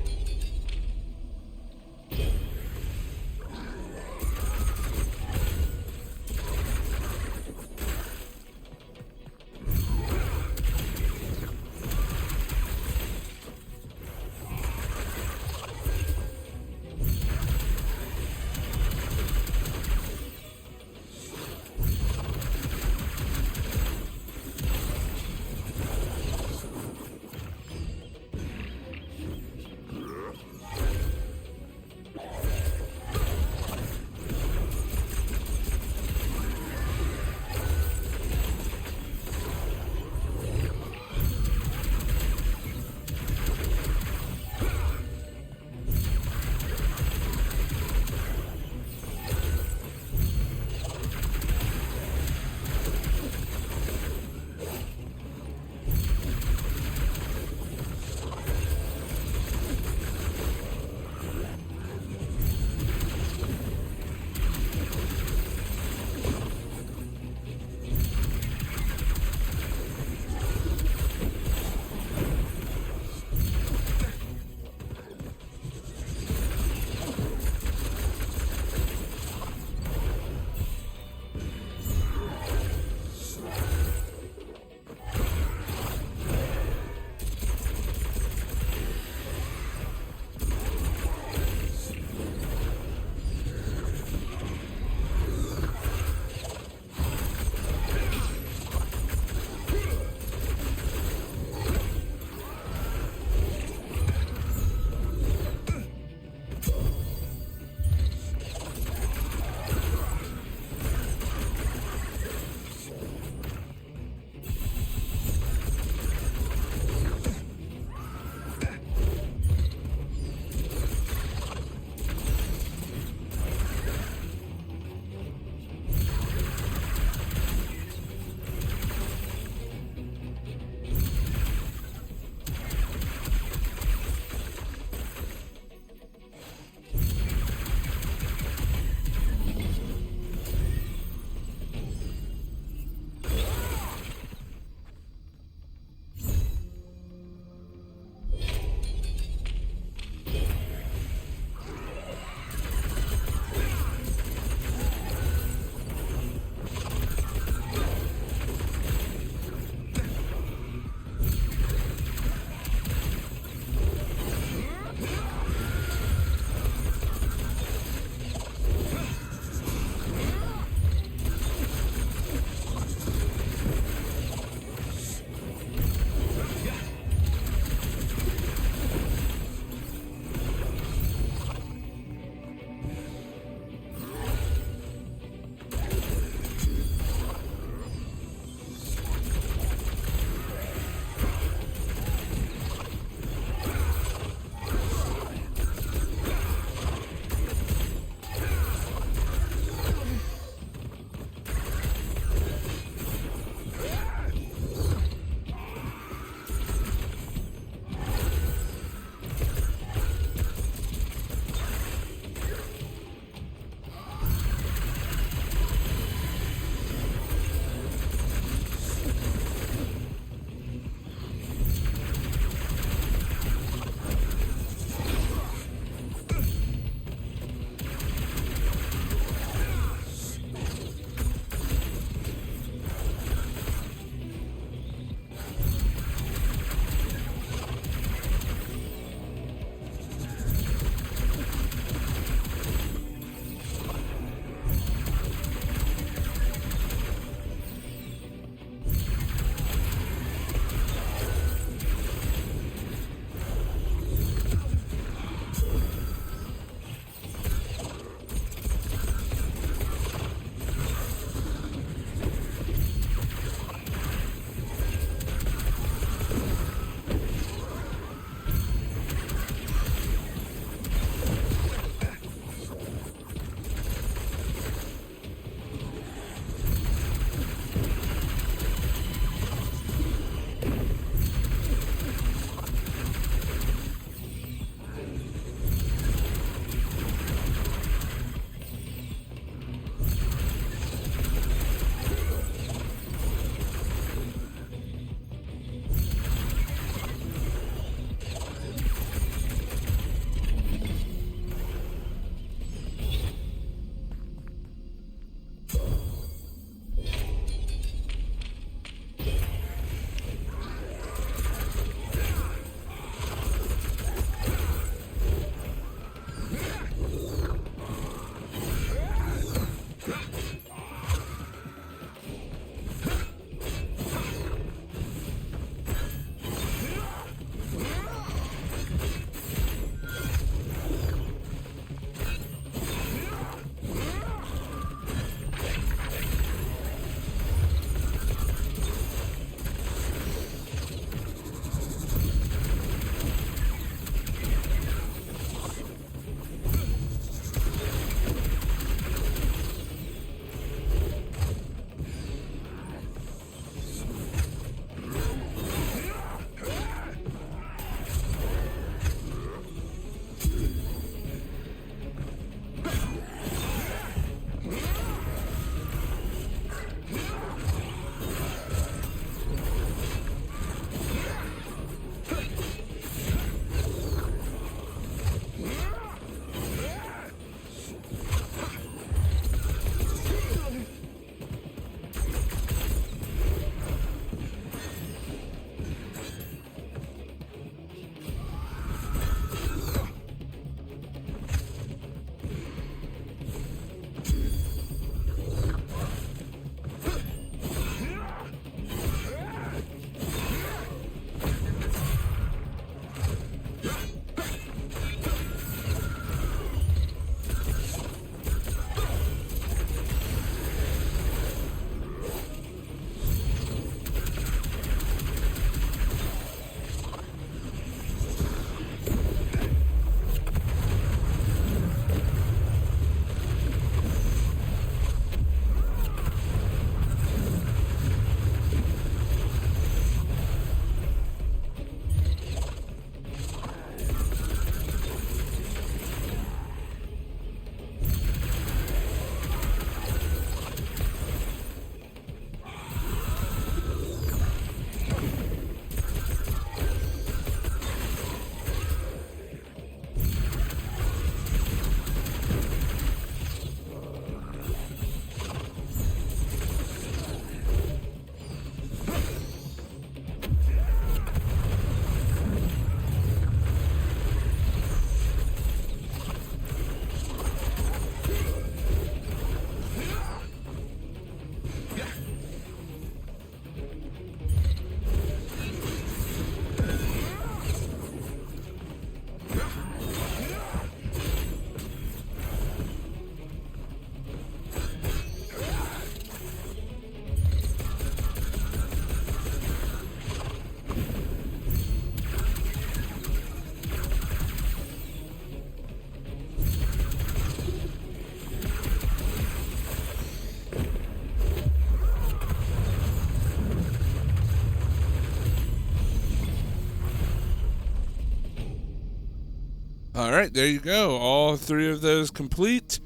All right, there you go. All 3 of those complete.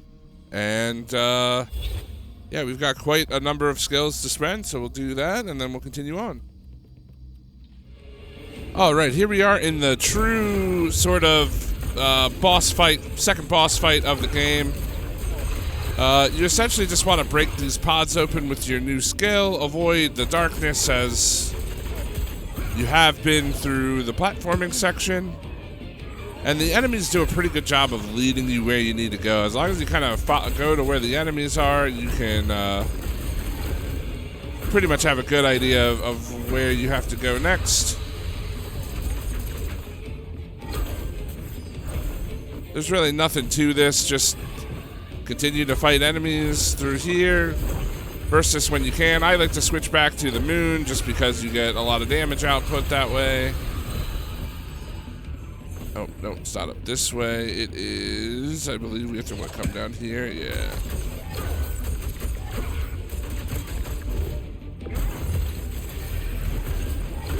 And, yeah, we've got quite a number of skills to spend, so we'll do that, and then we'll continue on. All right, here we are in the true sort of boss fight, second boss fight of the game. You essentially just want to break these pods open with your new skill, avoid the darkness as you have been through the platforming section. And the enemies do a pretty good job of leading you where you need to go. As long as you kind of go to where the enemies are, you can pretty much have a good idea of where you have to go next. There's really nothing to this, just continue to fight enemies through here. Burst this when you can. I like to switch back to the moon just because you get a lot of damage output that way. Oh, no, it's not up this way. It is, I believe we have to come down here. Yeah.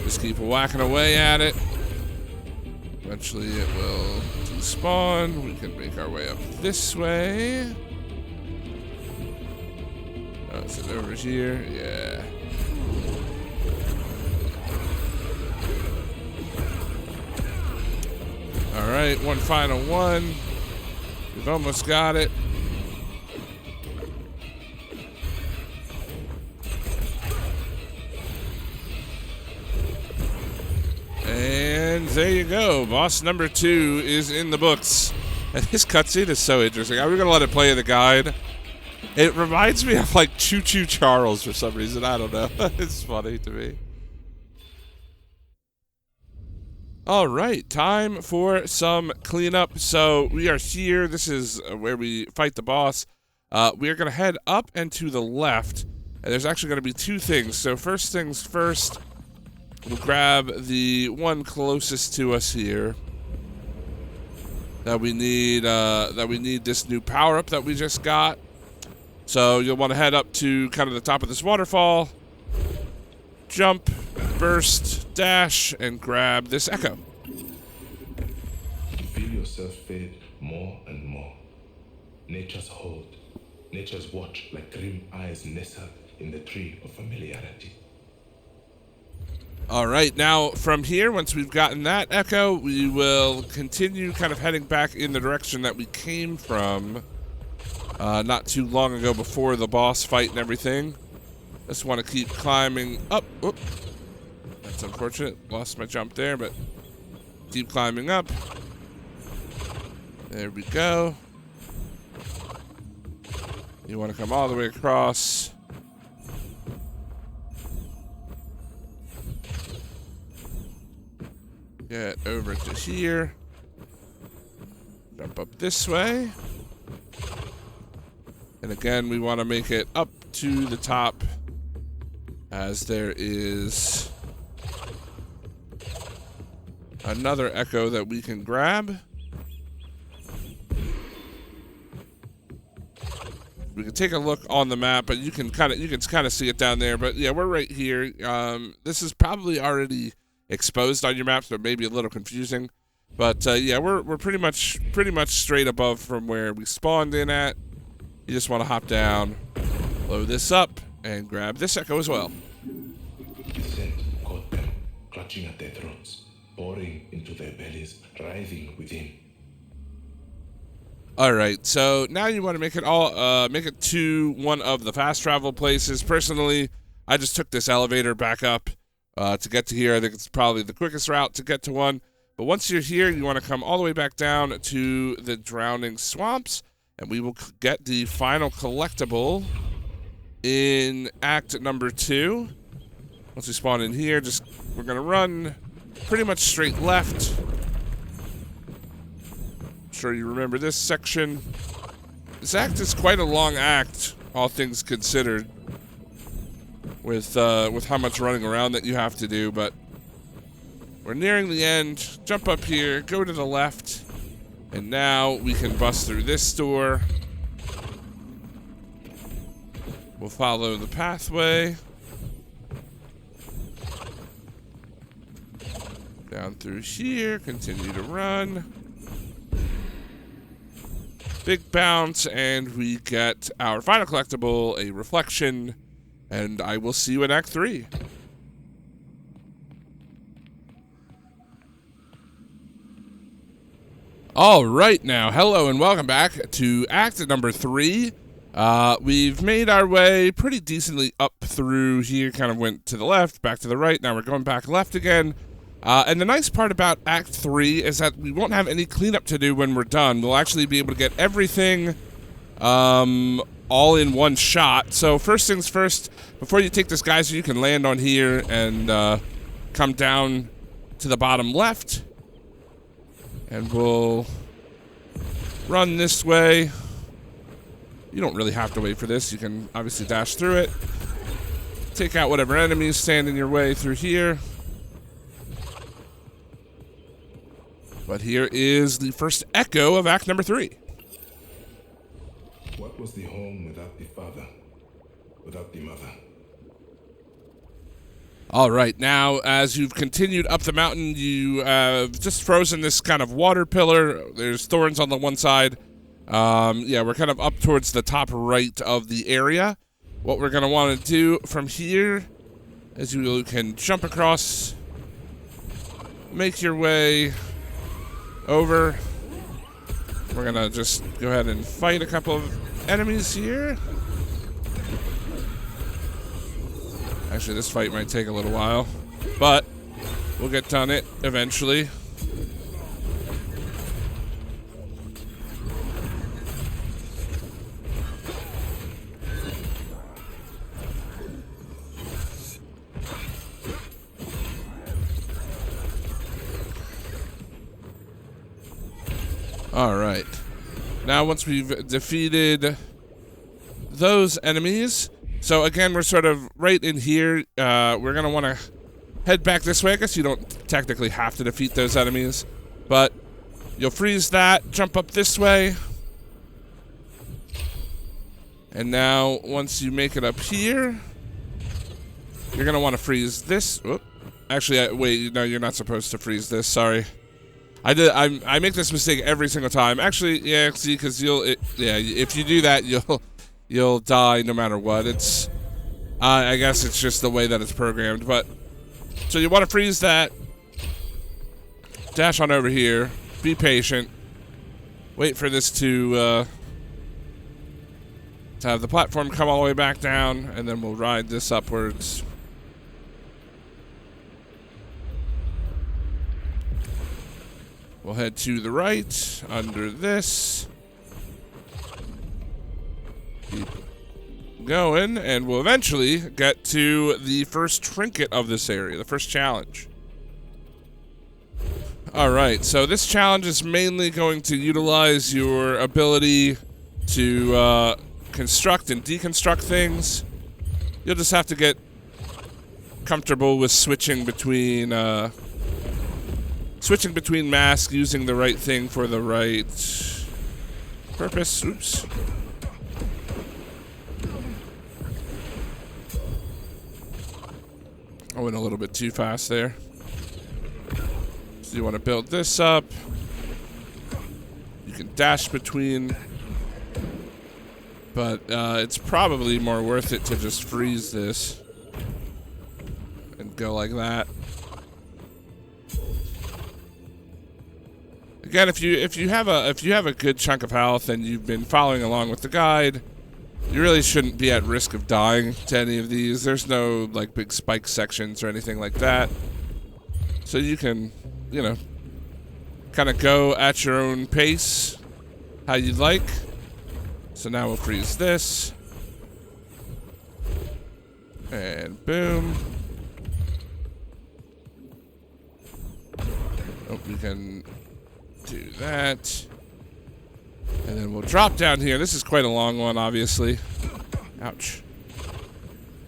Just keep whacking away at it. Eventually it will despawn. We can make our way up this way. Oh, is it over here? Yeah. All right, one final one. We've almost got it. And there you go. Boss number 2 is in the books. And this cutscene is so interesting. I'm going to let it play in the guide. It reminds me of like Choo Choo Charles for some reason. I don't know. It's funny to me. All right, time for some cleanup. So we are here. This is where we fight the boss. We are going to head up and to the left. And there's actually going to be 2 things. So first things first, we'll grab the one closest to us here. That we need this new power-up that we just got. So you'll want to head up to kind of the top of this waterfall. Jump, burst, dash, and grab this echo. Feel yourself fade more and more. Nature's hold, nature's watch like grim eyes nestled in the tree of familiarity. All right, now from here, once we've gotten that echo, we will continue kind of heading back in the direction that we came from not too long ago before the boss fight and everything. Just want to keep climbing up. Oop. That's unfortunate. Lost my jump there, but keep climbing up. There we go. You want to come all the way across. Get over to here. Jump up this way. And again, we want to make it up to the top, as there is another echo that we can grab. We can take a look on the map, but you can kind of see it down there. But yeah, we're right here. This is probably already exposed on your maps, but maybe a little confusing. But yeah, we're pretty much straight above from where we spawned in at. You just want to hop down, blow this up, and grab this echo as well. The scent caught them, clutching at their throats, pouring into their bellies, writhing within. All right, so now you want to make it to one of the fast travel places. Personally, I just took this elevator back up to get to here. I think it's probably the quickest route to get to one. But once you're here, you want to come all the way back down to the Drowning Swamps, and we will get the final collectible in Act number 2. Once we spawn in here, we're going to run pretty much straight left. I'm sure you remember this section. This act is quite a long act, all things considered, with how much running around that you have to do, but we're nearing the end. Jump up here, go to the left, and now we can bust through this door. We'll follow the pathway down through here, continue to run. big bounce, and we get our final collectible, a reflection, and I will see you in Act 3. All right, now, hello and welcome back to Act number 3. We've made our way pretty decently up through here, kind of went to the left, back to the right, now we're going back left again. And the nice part about Act 3 is that we won't have any cleanup to do when we're done. We'll actually be able to get everything all in one shot. So first things first, before you take this geyser, you can land on here and come down to the bottom left. And we'll run this way. You don't really have to wait for this. You can obviously dash through it. Take out whatever enemies stand in your way through here. But here is the first echo of Act number 3. What was the home without the father, without the mother? All right, now as you've continued up the mountain, you have just frozen this kind of water pillar. There's thorns on the one side. Yeah, we're kind of up towards the top right of the area. What we're going to want to do from here is you can jump across, make your way over. We're going to just go ahead and fight a couple of enemies here. Actually, this fight might take a little while, but we'll get done it eventually. All right. Now, once we've defeated those enemies, so again, we're sort of right in here. We're going to want to head back this way. I guess you don't technically have to defeat those enemies, but you'll freeze that, jump up this way. And now, once you make it up here, you're going to want to freeze this. Whoop. Actually, wait, no, you're not supposed to freeze this. Sorry. I make this mistake every single time. Actually, yeah, see, because if you do that, you'll die no matter what. It's, I guess it's just the way that it's programmed. But so you want to freeze that. Dash on over here. Be patient. Wait for this to have the platform come all the way back down, and then we'll ride this upwards. We'll head to the right, under this. Keep going, and we'll eventually get to the first trinket of this area, the first challenge. Alright, so this challenge is mainly going to utilize your ability to construct and deconstruct things. You'll just have to get comfortable with switching between masks, using the right thing for the right purpose. Oops. I went a little bit too fast there. So you want to build this up. You can dash between, but it's probably more worth it to just freeze this and go like that. Again, if you have a good chunk of health and you've been following along with the guide, you really shouldn't be at risk of dying to any of these. There's no like big spike sections or anything like that, so you can, you know, kind of go at your own pace, how you'd like. So now we'll freeze this, and boom. Oh, we can do that. And then we'll drop down here. This is quite a long one, obviously. Ouch.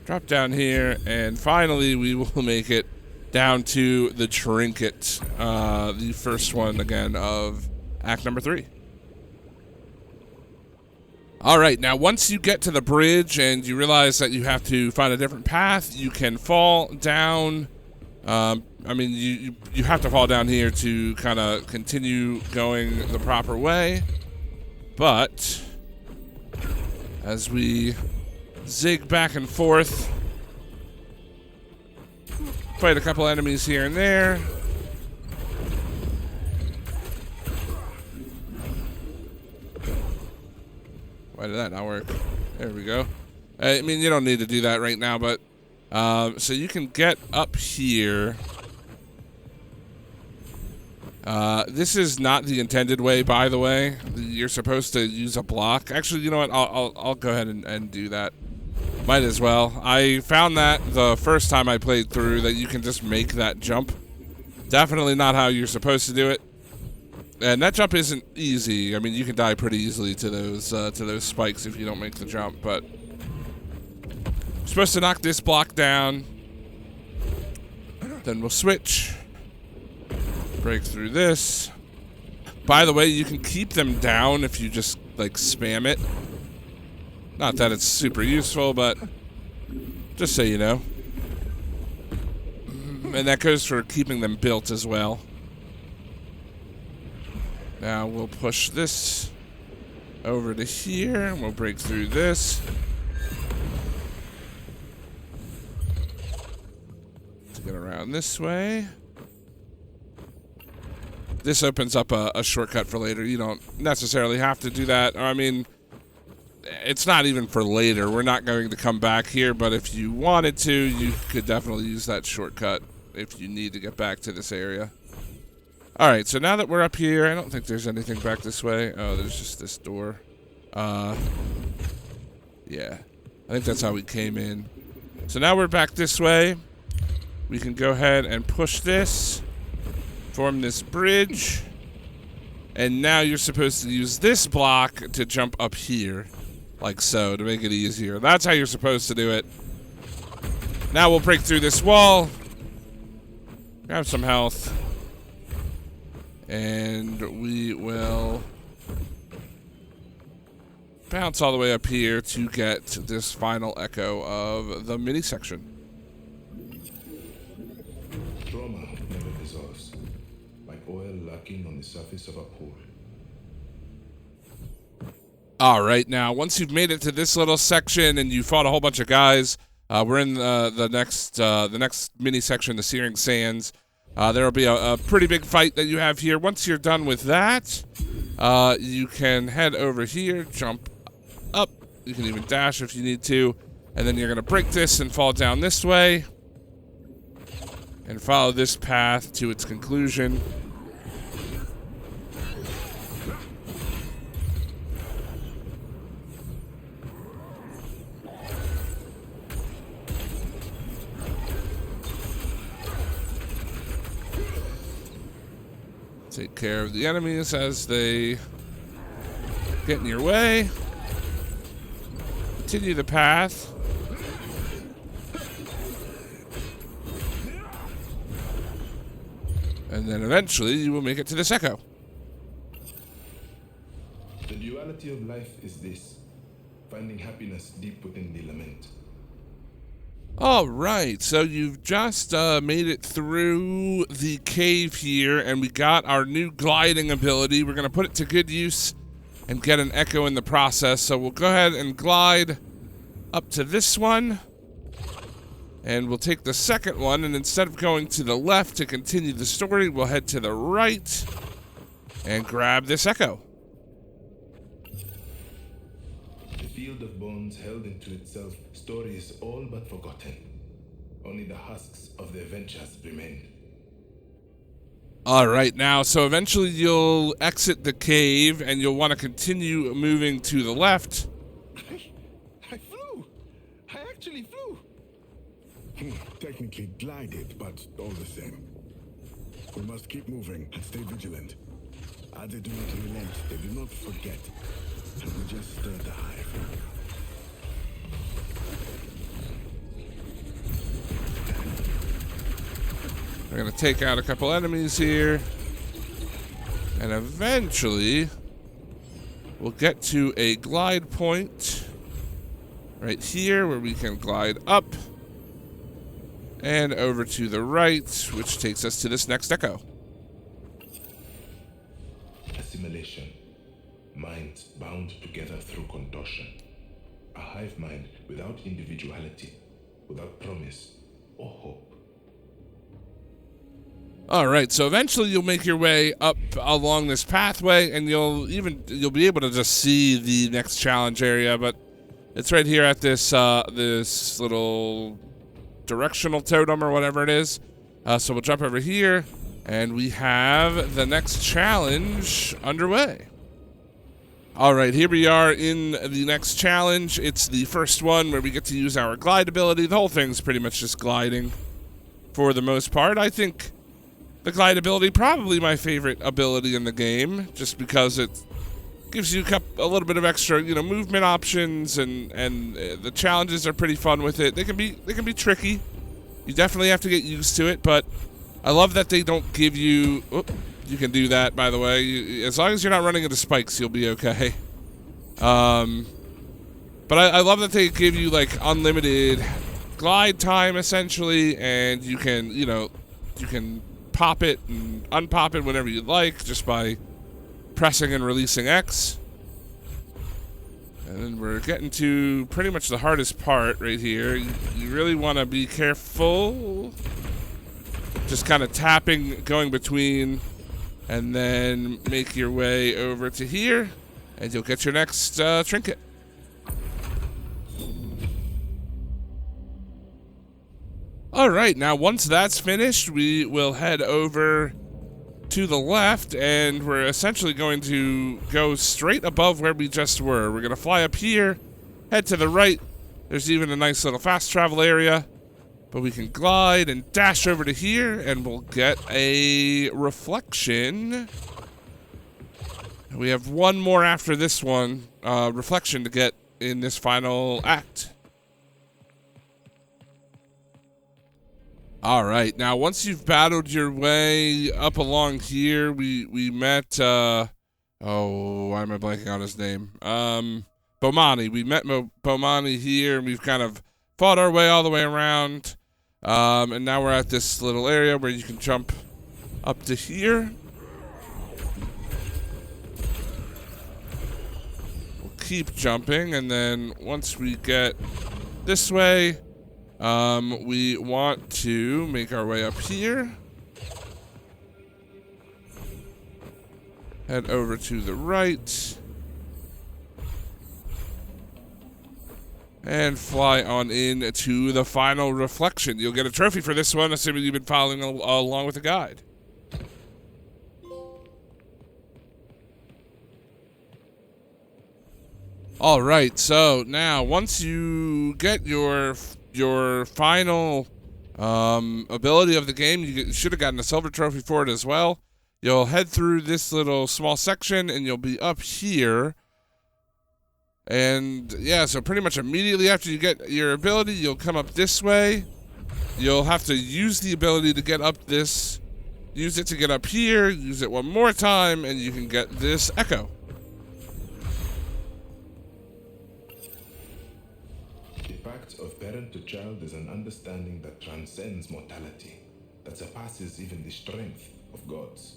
Drop down here, and finally we will make it down to the trinket. The first one, again, of Act number 3. Alright, now once you get to the bridge and you realize that you have to find a different path, you can fall down. I mean, you have to fall down here to kind of continue going the proper way. But as we zig back and forth, fight a couple enemies here and there. Why did that not work? There we go. I mean, you don't need to do that right now, but so you can get up here. This is not the intended way, by the way. You're supposed to use a block. Actually, you know what? I'll go ahead and do that. Might as well. I found that the first time I played through that you can just make that jump. Definitely not how you're supposed to do it. And that jump isn't easy. I mean, you can die pretty easily to those spikes if you don't make the jump. But you're supposed to knock this block down. Then we'll switch. Break through this. By the way, you can keep them down if you just like spam it. Not that it's super useful, but just so you know. And that goes for keeping them built as well. Now we'll push this over to here, and we'll break through this. To get around this way. This opens up a shortcut for later. You don't necessarily have to do that. I mean, it's not even for later. We're not going to come back here, but if you wanted to, you could definitely use that shortcut if you need to get back to this area. Alright, so now that we're up here, I don't think there's anything back this way. Oh, there's just this door. Yeah. I think that's how we came in. So now we're back this way. We can go ahead and push this. Form this bridge. And now you're supposed to use this block to jump up here. Like so, to make it easier. That's how you're supposed to do it. Now we'll break through this wall. Grab some health. And we will bounce all the way up here to get this final echo of the mini section. Trauma never dissolves, like oil lacking on the surface of a pool. Alright, now once you've made it to this little section and you fought a whole bunch of guys, we're in the next mini section, the Searing Sands. There will be a pretty big fight that you have here. Once you're done with that, you can head over here, jump up. You can even dash if you need to. And then you're going to break this and fall down this way. And follow this path to its conclusion. Take care of the enemies as they get in your way. Continue the path. And then eventually you will make it to this echo. The duality of life is this: finding happiness deep within the lament. Alright, so you've just made it through the cave here, and we got our new gliding ability. We're going to put it to good use and get an echo in the process. So we'll go ahead and glide up to this one. And we'll take the second one, and instead of going to the left to continue the story, we'll head to the right and grab this echo. The field of bones held into itself stories all but forgotten. Only the husks of the adventures remained. Alright, now, so eventually you'll exit the cave, and you'll want to continue moving to the left. I flew! I actually flew! Technically glided, but all the same. We must keep moving and stay vigilant. As they do not relent, they do not forget. And we just stir the hive. We're going to take out a couple enemies here. And eventually, we'll get to a glide point right here where we can glide up and over to the right, which takes us to this next echo. Assimilation. minds bound together through contortion. A hive mind without individuality, without promise or hope. All right, so eventually you'll make your way up along this pathway, and you'll be able to just see the next challenge area. But it's right here at this this little directional totem or whatever it is. So we'll jump over here, and we have the next challenge underway. All right, here we are in the next challenge. It's the first one where we get to use our glide ability. The whole thing's pretty much just gliding for the most part. I think the glide ability, probably my favorite ability in the game, just because it gives you a little bit of extra, movement options, and the challenges are pretty fun with it. They can be tricky. You definitely have to get used to it, but I love that they don't give you. Oh, you can do that, by the way. As long as you're not running into spikes, you'll be okay. But I love that they give you like unlimited glide time essentially, and you can pop it and unpop it whenever you'd like just by pressing and releasing X. And then we're getting to pretty much the hardest part right here. You really want to be careful. Just kind of tapping, going between, and then make your way over to here, and you'll get your next trinket. All right, now once that's finished, we will head over to the left, and we're essentially going to go straight above where we just were. We're going to fly up here, head to the right. There's even a nice little fast travel area, but we can glide and dash over to here, and we'll get a reflection. We have one more after this one, reflection, to get in this final act. All right, now once you've battled your way up along here, we met, why am I blanking on his name? Bomani. We met Bomani here, and we've kind of fought our way all the way around, and now we're at this little area where you can jump up to here. We'll keep jumping, and then once we get this way, we want to make our way up here. Head over to the right. And fly on in to the final reflection. You'll get a trophy for this one, assuming you've been following along with the guide. All right, so now once you get your final ability of the game, you should have gotten a silver trophy for it as well. You'll head through this little small section, and you'll be up here. And yeah, so pretty much immediately after you get your ability, you'll come up this way. You'll have to use the ability to get up this, use it to get up here, use it one more time, and you can get this echo. The pact of parent to child is an understanding that transcends mortality, that surpasses even the strength of gods.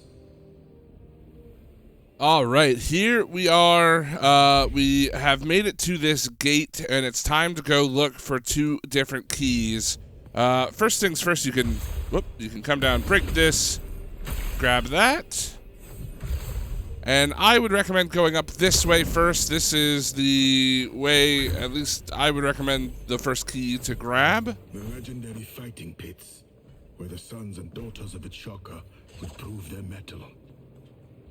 All right, here we are. We have made it to this gate, and it's time to go look for 2 different keys. First things first, you can come down, break this, grab that, and I would recommend going up this way first. This is the way, at least I would recommend the first key to grab. The legendary fighting pits, where the sons and daughters of Itshoka would prove their mettle.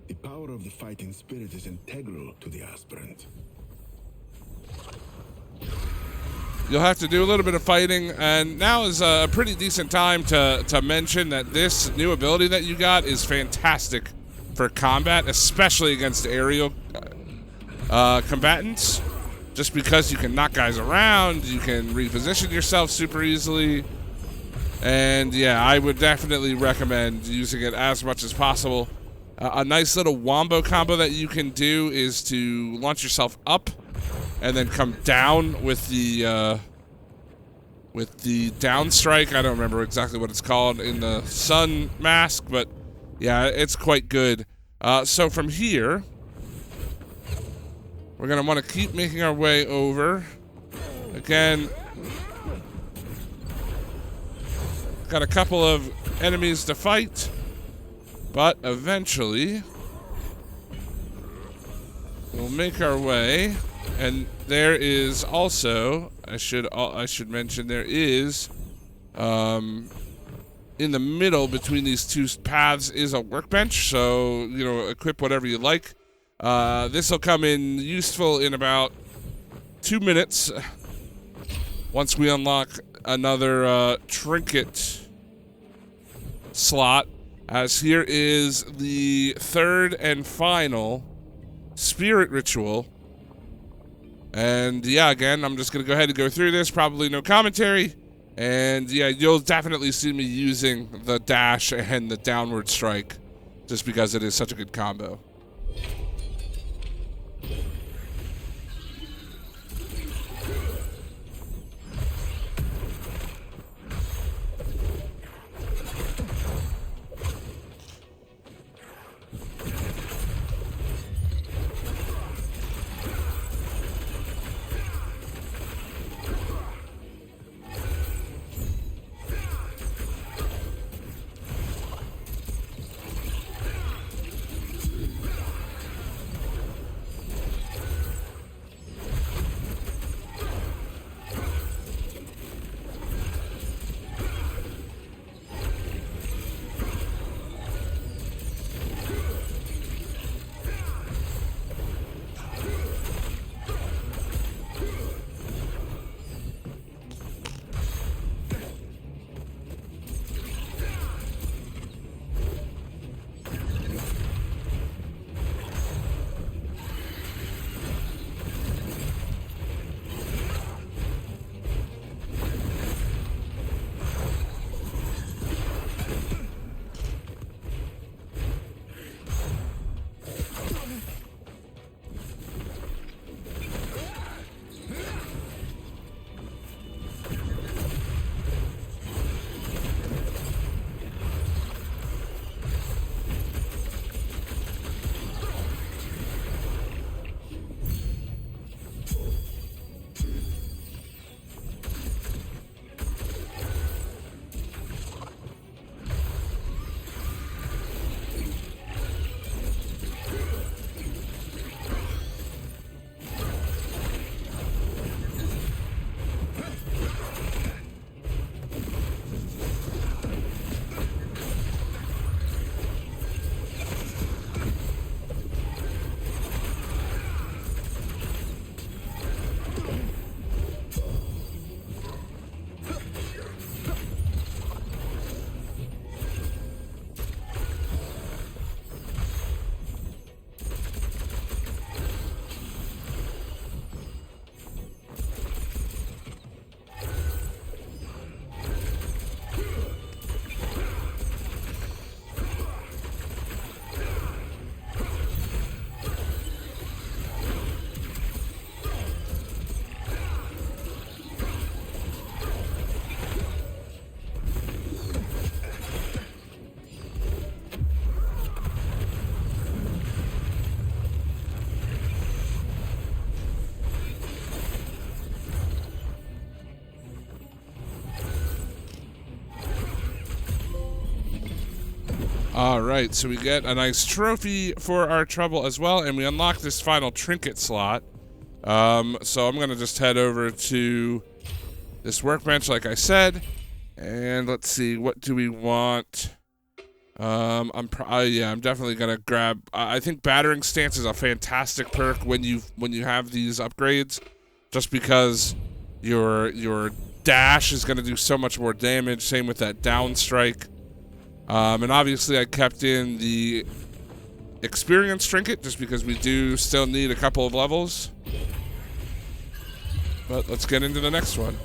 The power of the fighting spirit is integral to the aspirant. You'll have to do a little bit of fighting, and now is a pretty decent time to mention that this new ability that you got is fantastic for combat, especially against aerial combatants, just because you can knock guys around, you can reposition yourself super easily, and yeah, I would definitely recommend using it as much as possible. A nice little wombo combo that you can do is to launch yourself up and then come down with the down strike. I don't remember exactly what it's called in the sun mask, but yeah, it's quite good. So from here, We're going to want to keep making our way over. Again, got a couple of enemies to fight, but eventually we'll make our way. And there is also, I should mention, there is in the middle between these two paths is a workbench, so, you know, equip whatever you like. This will come in useful in about 2 minutes once we unlock another trinket slot, as here is the third and final spirit ritual. And yeah, again, I'm just going to go ahead and go through this, probably no commentary. And yeah, you'll definitely see me using the dash and the downward strike, just because it is such a good combo. All right, so we get a nice trophy for our trouble as well, and we unlock this final trinket slot. So I'm going to just head over to this workbench, like I said, and let's see, what do we want? I'm definitely going to grab, I think Battering Stance is a fantastic perk when you have these upgrades, just because your dash is going to do so much more damage, same with that down strike. And obviously I kept in the experience trinket just because we do still need a couple of levels. But let's get into the next one.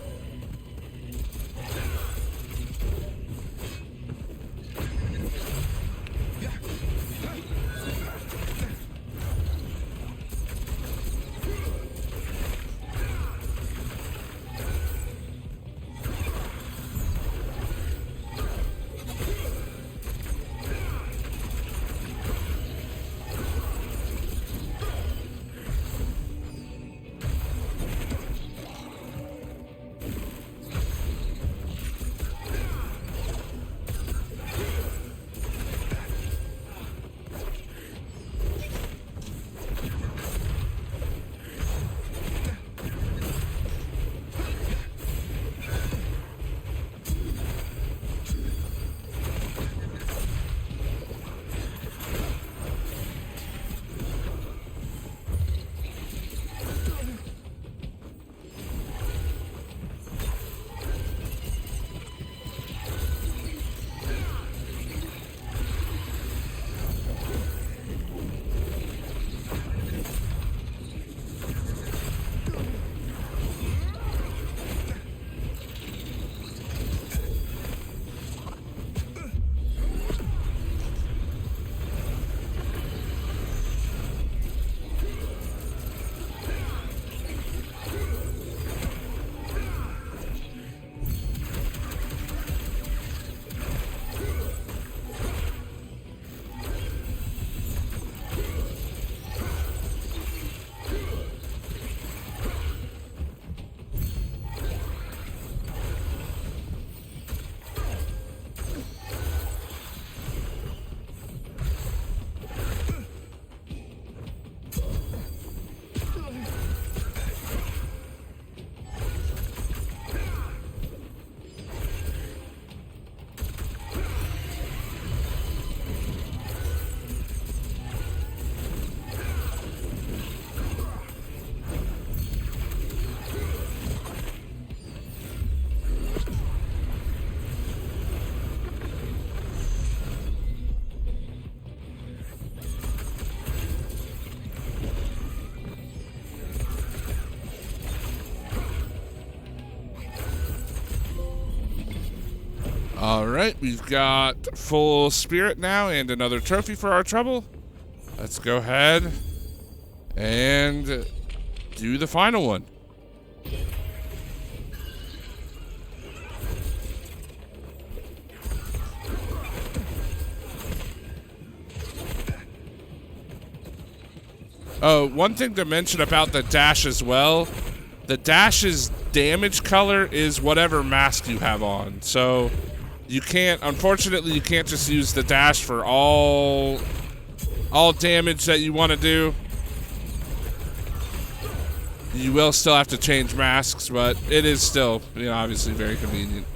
Alright, we've got full spirit now and another trophy for our trouble. Let's go ahead and do the final one. Oh, one thing to mention about the dash as well, the dash's damage color is whatever mask you have on. So you can't, unfortunately, you can't just use the dash for all damage that you want to do. You will still have to change masks, but it is still, you know, obviously very convenient.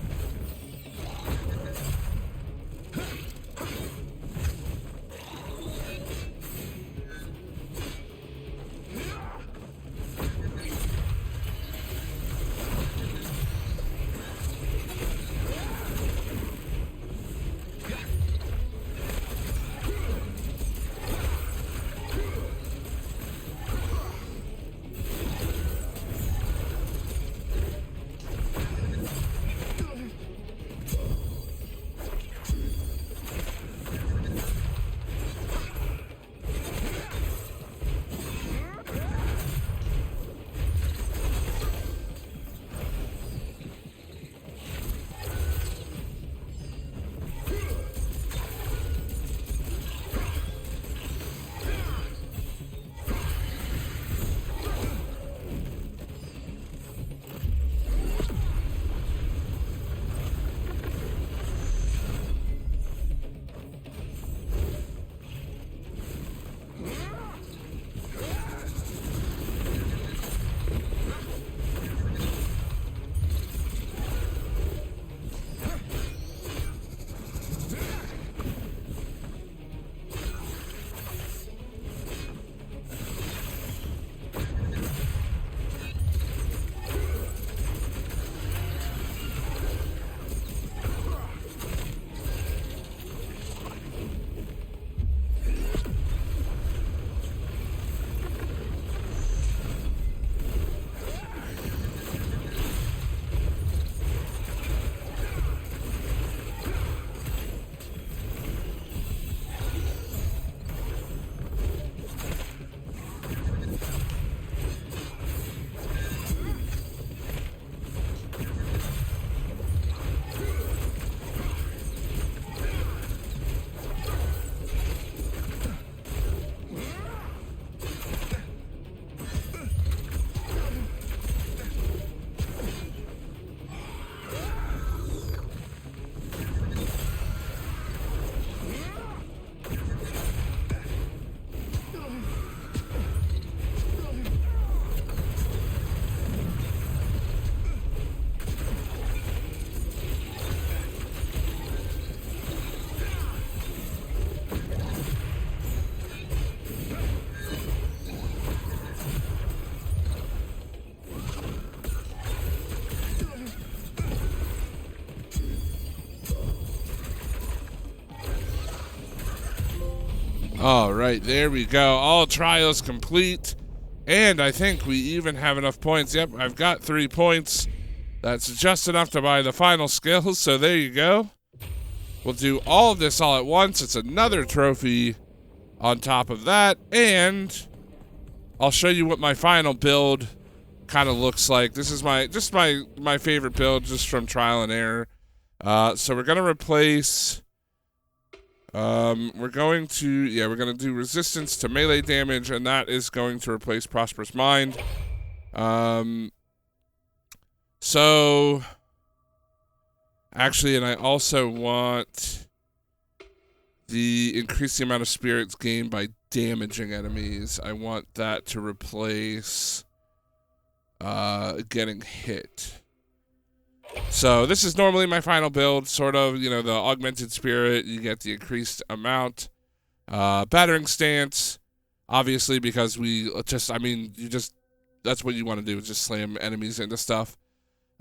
All right, there we go. All trials complete. And I think we even have enough points. Yep, I've got 3 points. That's just enough to buy the final skills, so there you go. We'll do all of this all at once. It's another trophy on top of that. And I'll show you what my final build kind of looks like. This is my favorite build just from trial and error. So we're going to replace... we're going to do resistance to melee damage, and that is going to replace Prosperous Mind. So, actually, and I also want the increase the amount of spirits gained by damaging enemies. I want that to replace, getting hit. So this is normally my final build, sort of, you know, the augmented spirit, you get the increased amount. Battering stance, obviously, because that's what you want to do, is just slam enemies into stuff.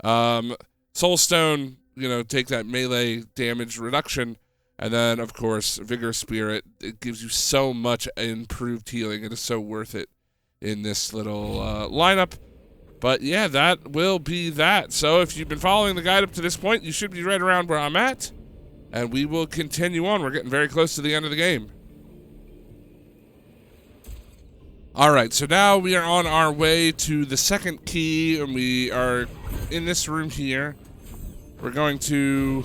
Soulstone, you know, take that melee damage reduction. And then, of course, Vigor Spirit, it gives you so much improved healing. It is so worth it in this little lineup. But yeah, that will be that. So if you've been following the guide up to this point, you should be right around where I'm at. And we will continue on. We're getting very close to the end of the game. Alright, so now we are on our way to the second key, and we are in this room here. We're going to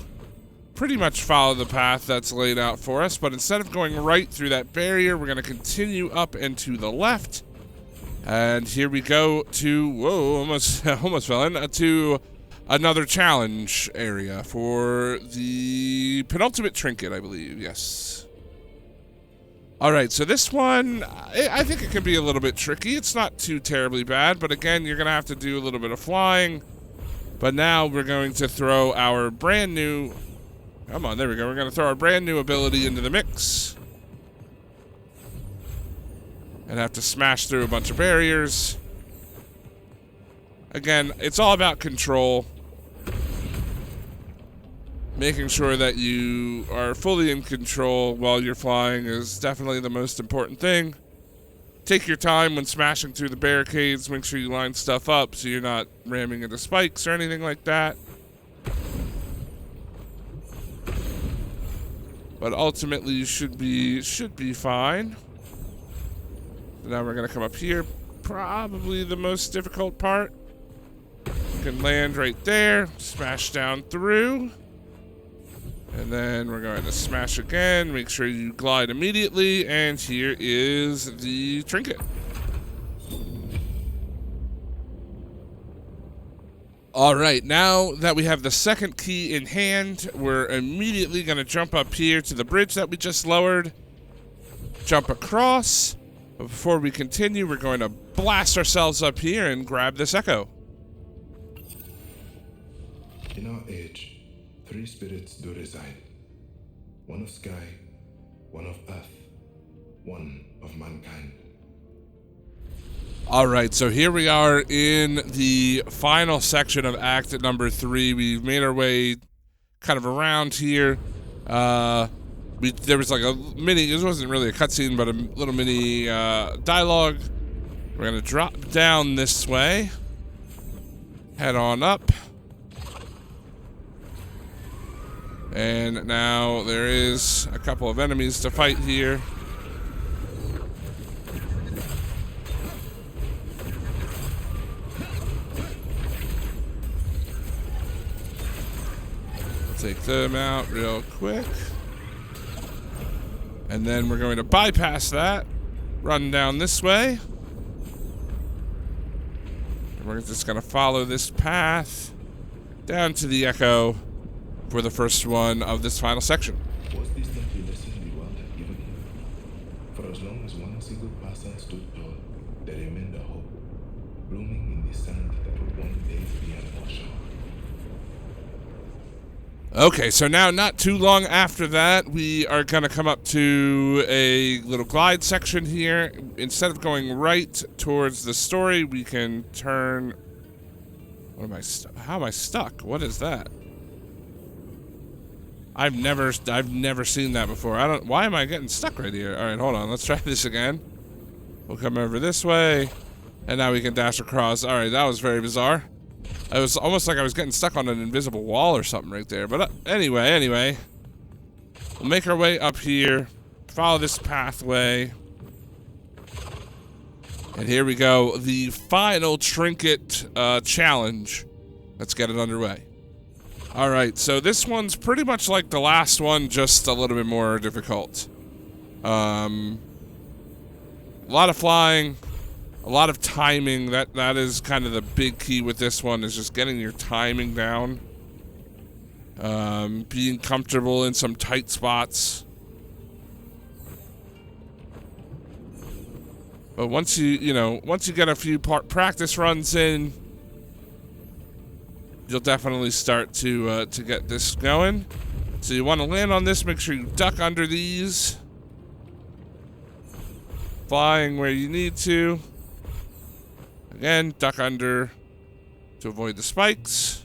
pretty much follow the path that's laid out for us, but instead of going right through that barrier, we're going to continue up and to the left. And here we go to, whoa, almost fell in, to another challenge area for the penultimate trinket, I believe, yes. Alright, so this one, I think it can be a little bit tricky. It's not too terribly bad, but again, you're going to have to do a little bit of flying. But now we're going to throw our brand new, come on, there we go. We're going to throw our brand new ability into the mix. And have to smash through a bunch of barriers. Again, it's all about control. Making sure that you are fully in control while you're flying is definitely the most important thing. Take your time when smashing through the barricades. Make sure you line stuff up so you're not ramming into spikes or anything like that. But ultimately, you should be fine. So now we're gonna come up here. Probably the most difficult part. You can land right there. Smash down through. And then we're going to smash again. Make sure you glide immediately. And here is the trinket. Alright, now that we have the second key in hand, we're immediately going to jump up here to the bridge that we just lowered. Jump across. But before we continue, we're going to blast ourselves up here and grab this echo. In our age, 3 spirits do reside. One of sky, one of earth, one of mankind. Alright, so here we are in the final section of Act number 3. We've made our way kind of around here. There was like a mini, this wasn't really a cutscene, but a little mini dialogue. We're going to drop down this way. Head on up. And now there is a couple of enemies to fight here. Take them out real quick. And then we're going to bypass that, run down this way. And we're just going to follow this path down to the echo for the first one of this final section. Was this not the lesson the world had given him? For as long as one single person stood tall, there remained a hope, blooming in the sand that would one day be an ocean. Okay, so now not too long after that, we are going to come up to a little glide section here. Instead of going right towards the story, we can turn... What am I how am I stuck? What is that? I've never seen that before. Why am I getting stuck right here? All right, hold on. Let's try this again. We'll come over this way, and now we can dash across. All right, that was very bizarre. It was almost like I was getting stuck on an invisible wall or something right there. But anyway, we'll make our way up here, follow this pathway, and here we go. The final trinket challenge. Let's get it underway. All right, so this one's pretty much like the last one, just a little bit more difficult. A lot of flying. A lot of timing. That is kind of the big key with this one, is just getting your timing down. Being comfortable in some tight spots. But once you get a few practice runs in, you'll definitely start to get this going. So you want to land on this, make sure you duck under these. Flying where you need to. Again, duck under to avoid the spikes.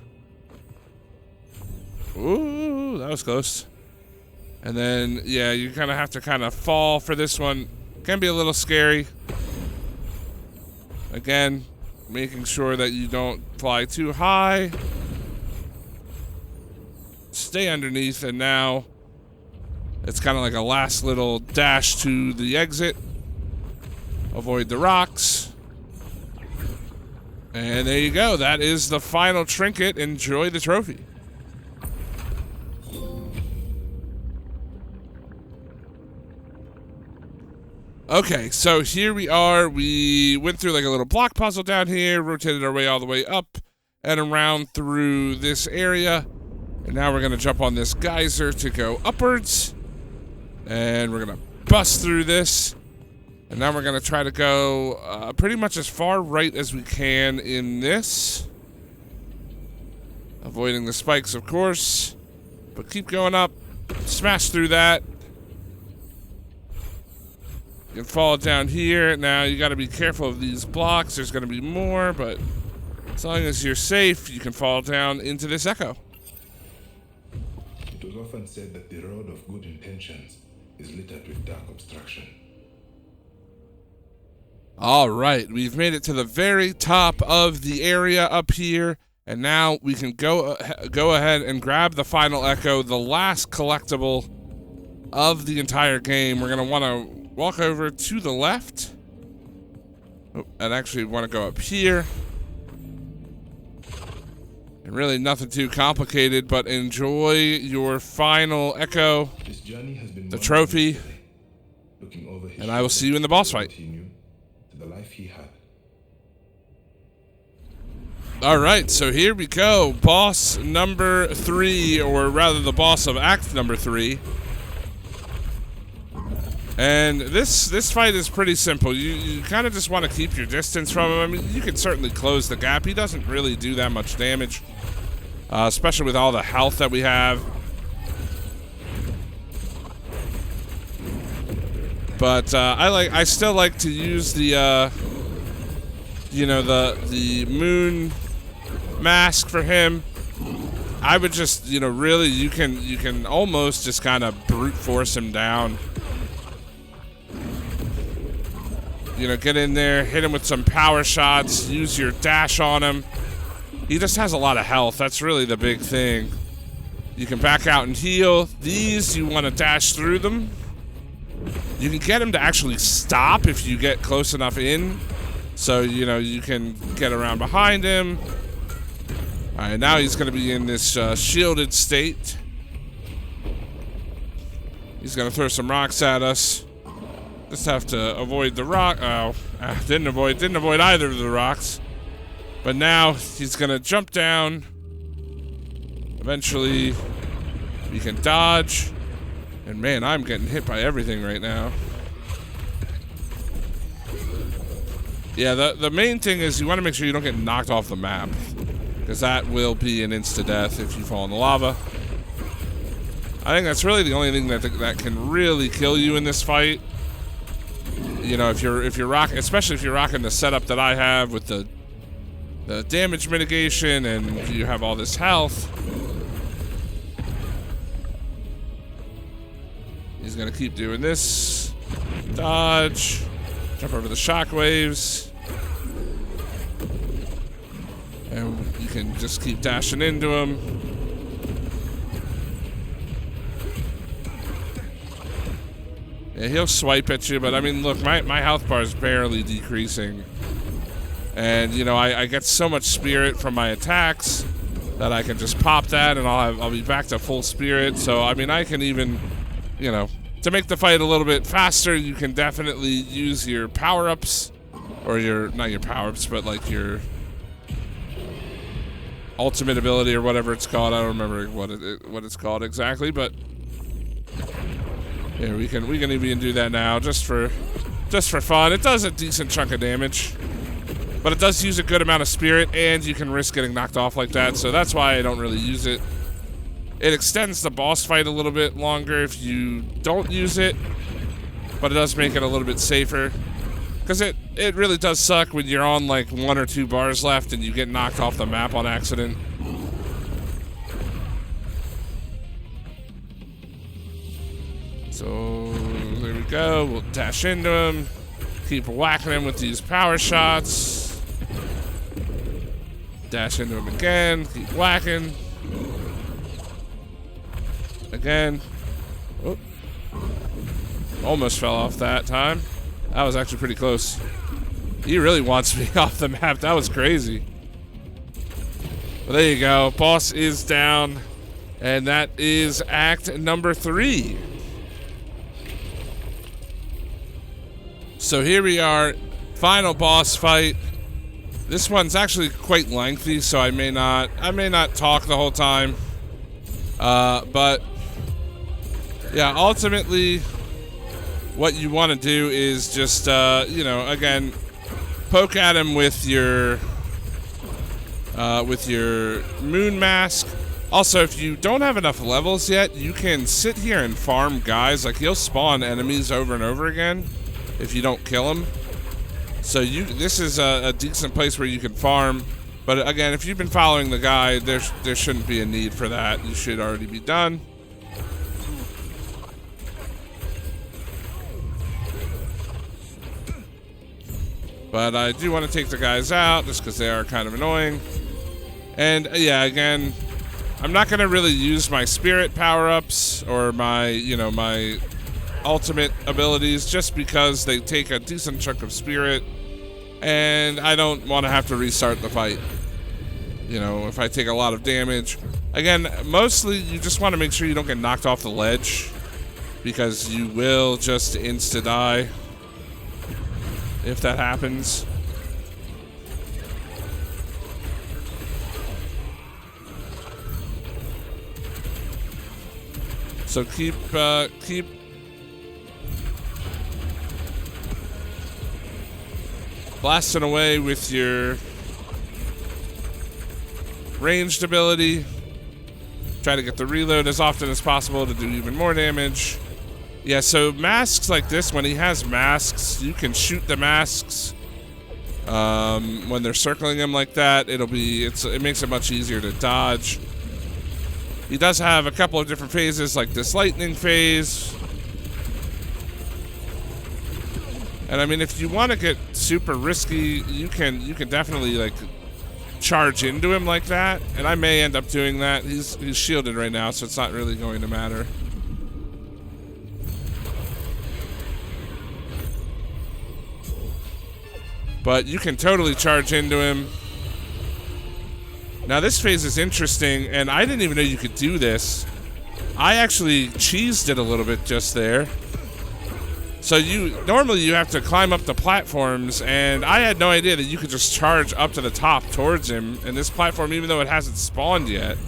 Ooh, that was close. And then, yeah, you kind of have to fall for this one. Can be a little scary. Again, making sure that you don't fly too high. Stay underneath, and now it's kind of like a last little dash to the exit. Avoid the rocks. And there you go. That is the final trinket. Enjoy the trophy. Okay, so here we are. We went through like a little block puzzle down here, rotated our way all the way up and around through this area. And now we're going to jump on this geyser to go upwards. And we're going to bust through this. And now we're going to try to go pretty much as far right as we can in this. Avoiding the spikes, of course. But keep going up. Smash through that. You can fall down here. Now you got to be careful of these blocks. There's going to be more, but as long as you're safe, you can fall down into this echo. It was often said that the road of good intentions is littered with dark obstruction. All right, we've made it to the very top of the area up here, and now we can go ahead and grab the final echo, the last collectible of the entire game. We're going to want to walk over to the left. Oh, and actually want to go up here. And really nothing too complicated, but enjoy your final echo, This journey has been the trophy, looking over his and I will see you in the boss fight. he knew, to the life he had. All right, so here we go. Boss number 3, or rather the boss of act number 3. And this fight is pretty simple. You kind of just want to keep your distance from him. I mean, you can certainly close the gap. He doesn't really do that much damage, especially with all the health that we have. But I still like to use the the moon mask for him. I would just really you can almost just kind of brute force him down. Get in there, hit him with some power shots, use your dash on him. He just has a lot of health. That's really the big thing. You can back out and heal. These, you want to dash through them. You can get him to actually stop if you get close enough in. So, you can get around behind him. All right, now he's going to be in this shielded state. He's going to throw some rocks at us. Just have to avoid the rock. Oh, didn't avoid either of the rocks. But now he's gonna jump down. Eventually, we can dodge. And man, I'm getting hit by everything right now. Yeah, the main thing is you want to make sure you don't get knocked off the map, because that will be an insta-death if you fall in the lava. I think that's really the only thing that can really kill you in this fight. If you're rocking, especially if you're rocking the setup that I have with the damage mitigation and you have all this health. He's gonna keep doing this. Dodge. Jump over the shockwaves. And you can just keep dashing into him. Yeah, he'll swipe at you, but I mean, look, my health bar is barely decreasing. And, I get so much spirit from my attacks that I can just pop that and I'll be back to full spirit. So, I mean, I can even, to make the fight a little bit faster, you can definitely use your power-ups. Or not your power-ups, but like your ultimate ability or whatever it's called. I don't remember what it's called exactly, but yeah, we can even do that now just for fun. It does a decent chunk of damage, but it does use a good amount of spirit, and you can risk getting knocked off like that. So that's why I don't really use it. It extends the boss fight a little bit longer if you don't use it, but it does make it a little bit safer, because it really does suck when you're on like 1 or 2 bars left and you get knocked off the map on accident. So there we go. We'll dash into him. Keep whacking him with these power shots. Dash into him again. Keep whacking. Again. Oh. Almost fell off that time. That was actually pretty close. He really wants me off the map. That was crazy. Well, there you go. Boss is down. And that is act number 3. So here we are. Final boss fight. This one's actually quite lengthy, so I may not talk the whole time. But yeah, ultimately what you want to do is just you know, again, poke at him with your moon mask. Also, if you don't have enough levels yet, you can sit here and farm guys. Like, he'll spawn enemies over and over again if you don't kill them. So this is a decent place where you can farm. But again, if you've been following the guide, there shouldn't be a need for that. You should already be done. But I do want to take the guys out just because they are kind of annoying. And yeah, again, I'm not going to really use my spirit power-ups or my, you know, my ultimate abilities just because they take a decent chunk of spirit. And I don't want to have to restart the fight, you know, if I take a lot of damage. Again, mostly you just want to make sure you don't get knocked off the ledge, because you will just insta-die if that happens. So keep blasting away with your ranged ability. Try to get the reload as often as possible to do even more damage. Yeah, so masks like this, when he has masks, you can shoot the masks. When they're circling him like that, it makes it much easier to dodge. He does have a couple of different phases, like this lightning phase. And I mean, if you want to get super risky, you can definitely like charge into him like that. And I may end up doing that. He's shielded right now, so it's not really going to matter. But you can totally charge into him. Now this phase is interesting, and I didn't even know you could do this. I actually cheesed it a little bit just there. So normally you have to climb up the platforms, and I had no idea that you could just charge up to the top towards him. And this platform, even though it hasn't spawned yet,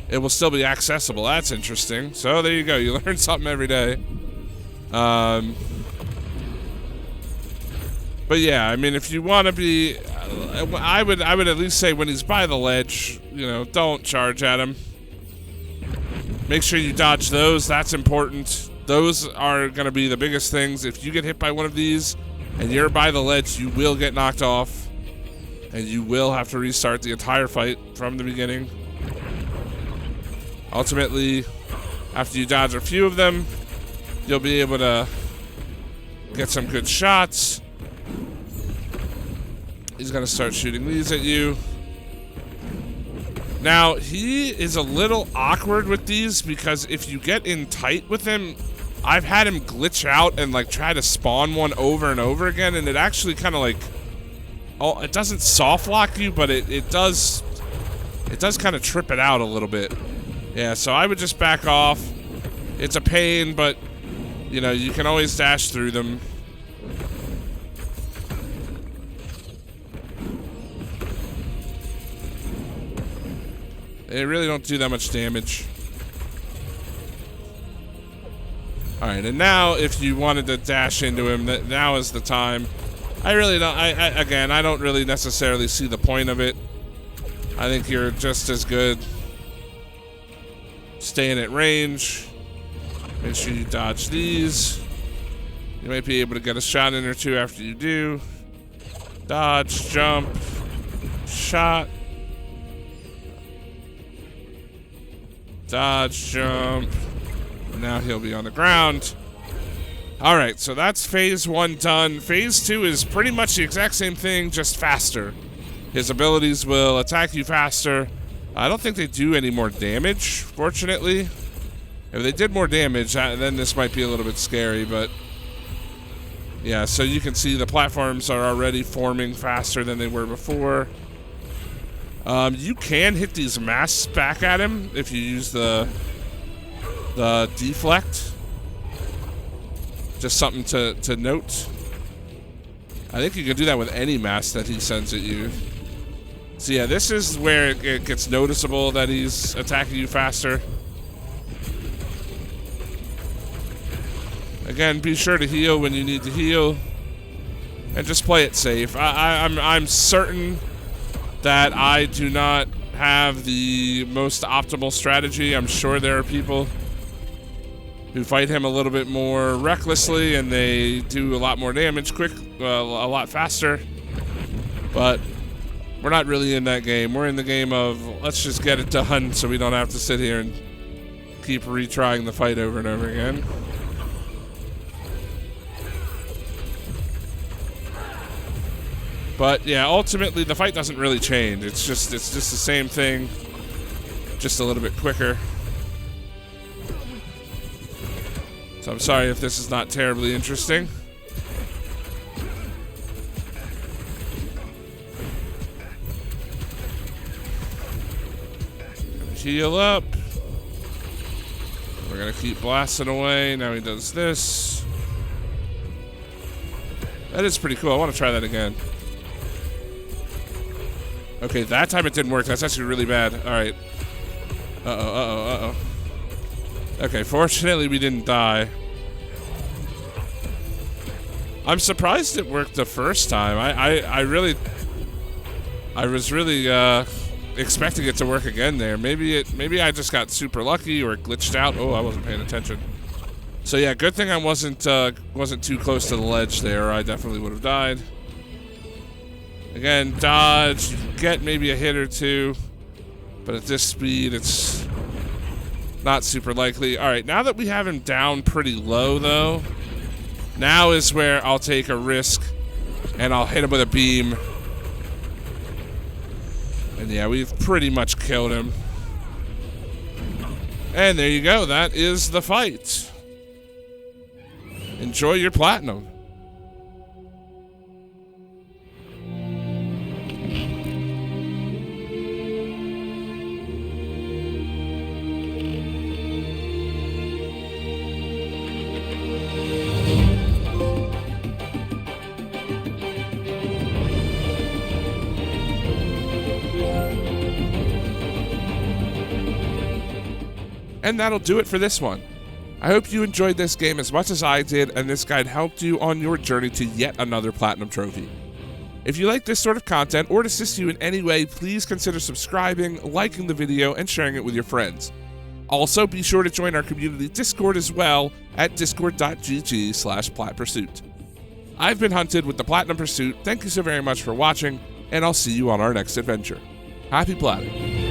it will still be accessible. That's interesting. So there you go. You learn something every day. But yeah, I mean, if you want to be, I would at least say when he's by the ledge, you know, don't charge at him. Make sure you dodge those. That's important. Those are going to be the biggest things. If you get hit by one of these and you're by the ledge, you will get knocked off. And you will have to restart the entire fight from the beginning. Ultimately, after you dodge a few of them, you'll be able to get some good shots. He's going to start shooting these at you. Now, he is a little awkward with these because if you get in tight with him, I've had him glitch out and like try to spawn one over and over again, and it actually kind of like, oh, it doesn't soft lock you, but it does kind of trip it out a little bit. Yeah, so I would just back off. It's a pain, but you know, you can always dash through them. They really don't do that much damage. Alright, and now if you wanted to dash into him, now is the time. I really don't, again, I don't really necessarily see the point of it. I think you're just as good staying at range. Make sure you dodge these. You might be able to get a shot in or two after you do. Dodge, jump, shot. Dodge, jump. Now he'll be on the ground. Alright, so that's phase 1 done. Phase 2 is pretty much the exact same thing, just faster. His abilities will attack you faster. I don't think they do any more damage, fortunately. If they did more damage, then this might be a little bit scary, but... Yeah, so you can see the platforms are already forming faster than they were before. You can hit these masts back at him if you use the deflect. Just something to note. I think you can do that with any mast that he sends at you. So yeah, this is where it gets noticeable that he's attacking you faster. Again, be sure to heal when you need to heal, and just play it safe. I'm certain that I do not have the most optimal strategy. I'm sure there are people who fight him a little bit more recklessly, and they do a lot more damage a lot faster. But we're not really in that game. We're in the game of let's just get it done so we don't have to sit here and keep retrying the fight over and over again. But yeah, ultimately the fight doesn't really change. It's just the same thing, just a little bit quicker. So I'm sorry if this is not terribly interesting. Heal up. We're gonna keep blasting away. Now he does this. That is pretty cool. I want to try that again. Okay, that time it didn't work. That's actually really bad. All right. Uh-oh. Okay, fortunately we didn't die. I'm surprised it worked the first time. I was really expecting it to work again there. Maybe I just got super lucky or glitched out. Oh, I wasn't paying attention. So yeah, good thing I wasn't too close to the ledge there, or I definitely would have died. Again, dodge, get maybe a hit or two, but at this speed, it's not super likely. All right, now that we have him down pretty low, though, now is where I'll take a risk, and I'll hit him with a beam. And yeah, we've pretty much killed him. And there you go. That is the fight. Enjoy your platinum. And that'll do it for this one. I hope you enjoyed this game as much as I did, and this guide helped you on your journey to yet another platinum trophy. If you like this sort of content or to assist you in any way, please consider subscribing, liking the video, and sharing it with your friends. Also, be sure to join our community Discord as well at discord.gg/platpursuit. I've been Hunted with the Platinum Pursuit. Thank you so very much for watching, and I'll see you on our next adventure. Happy platinum.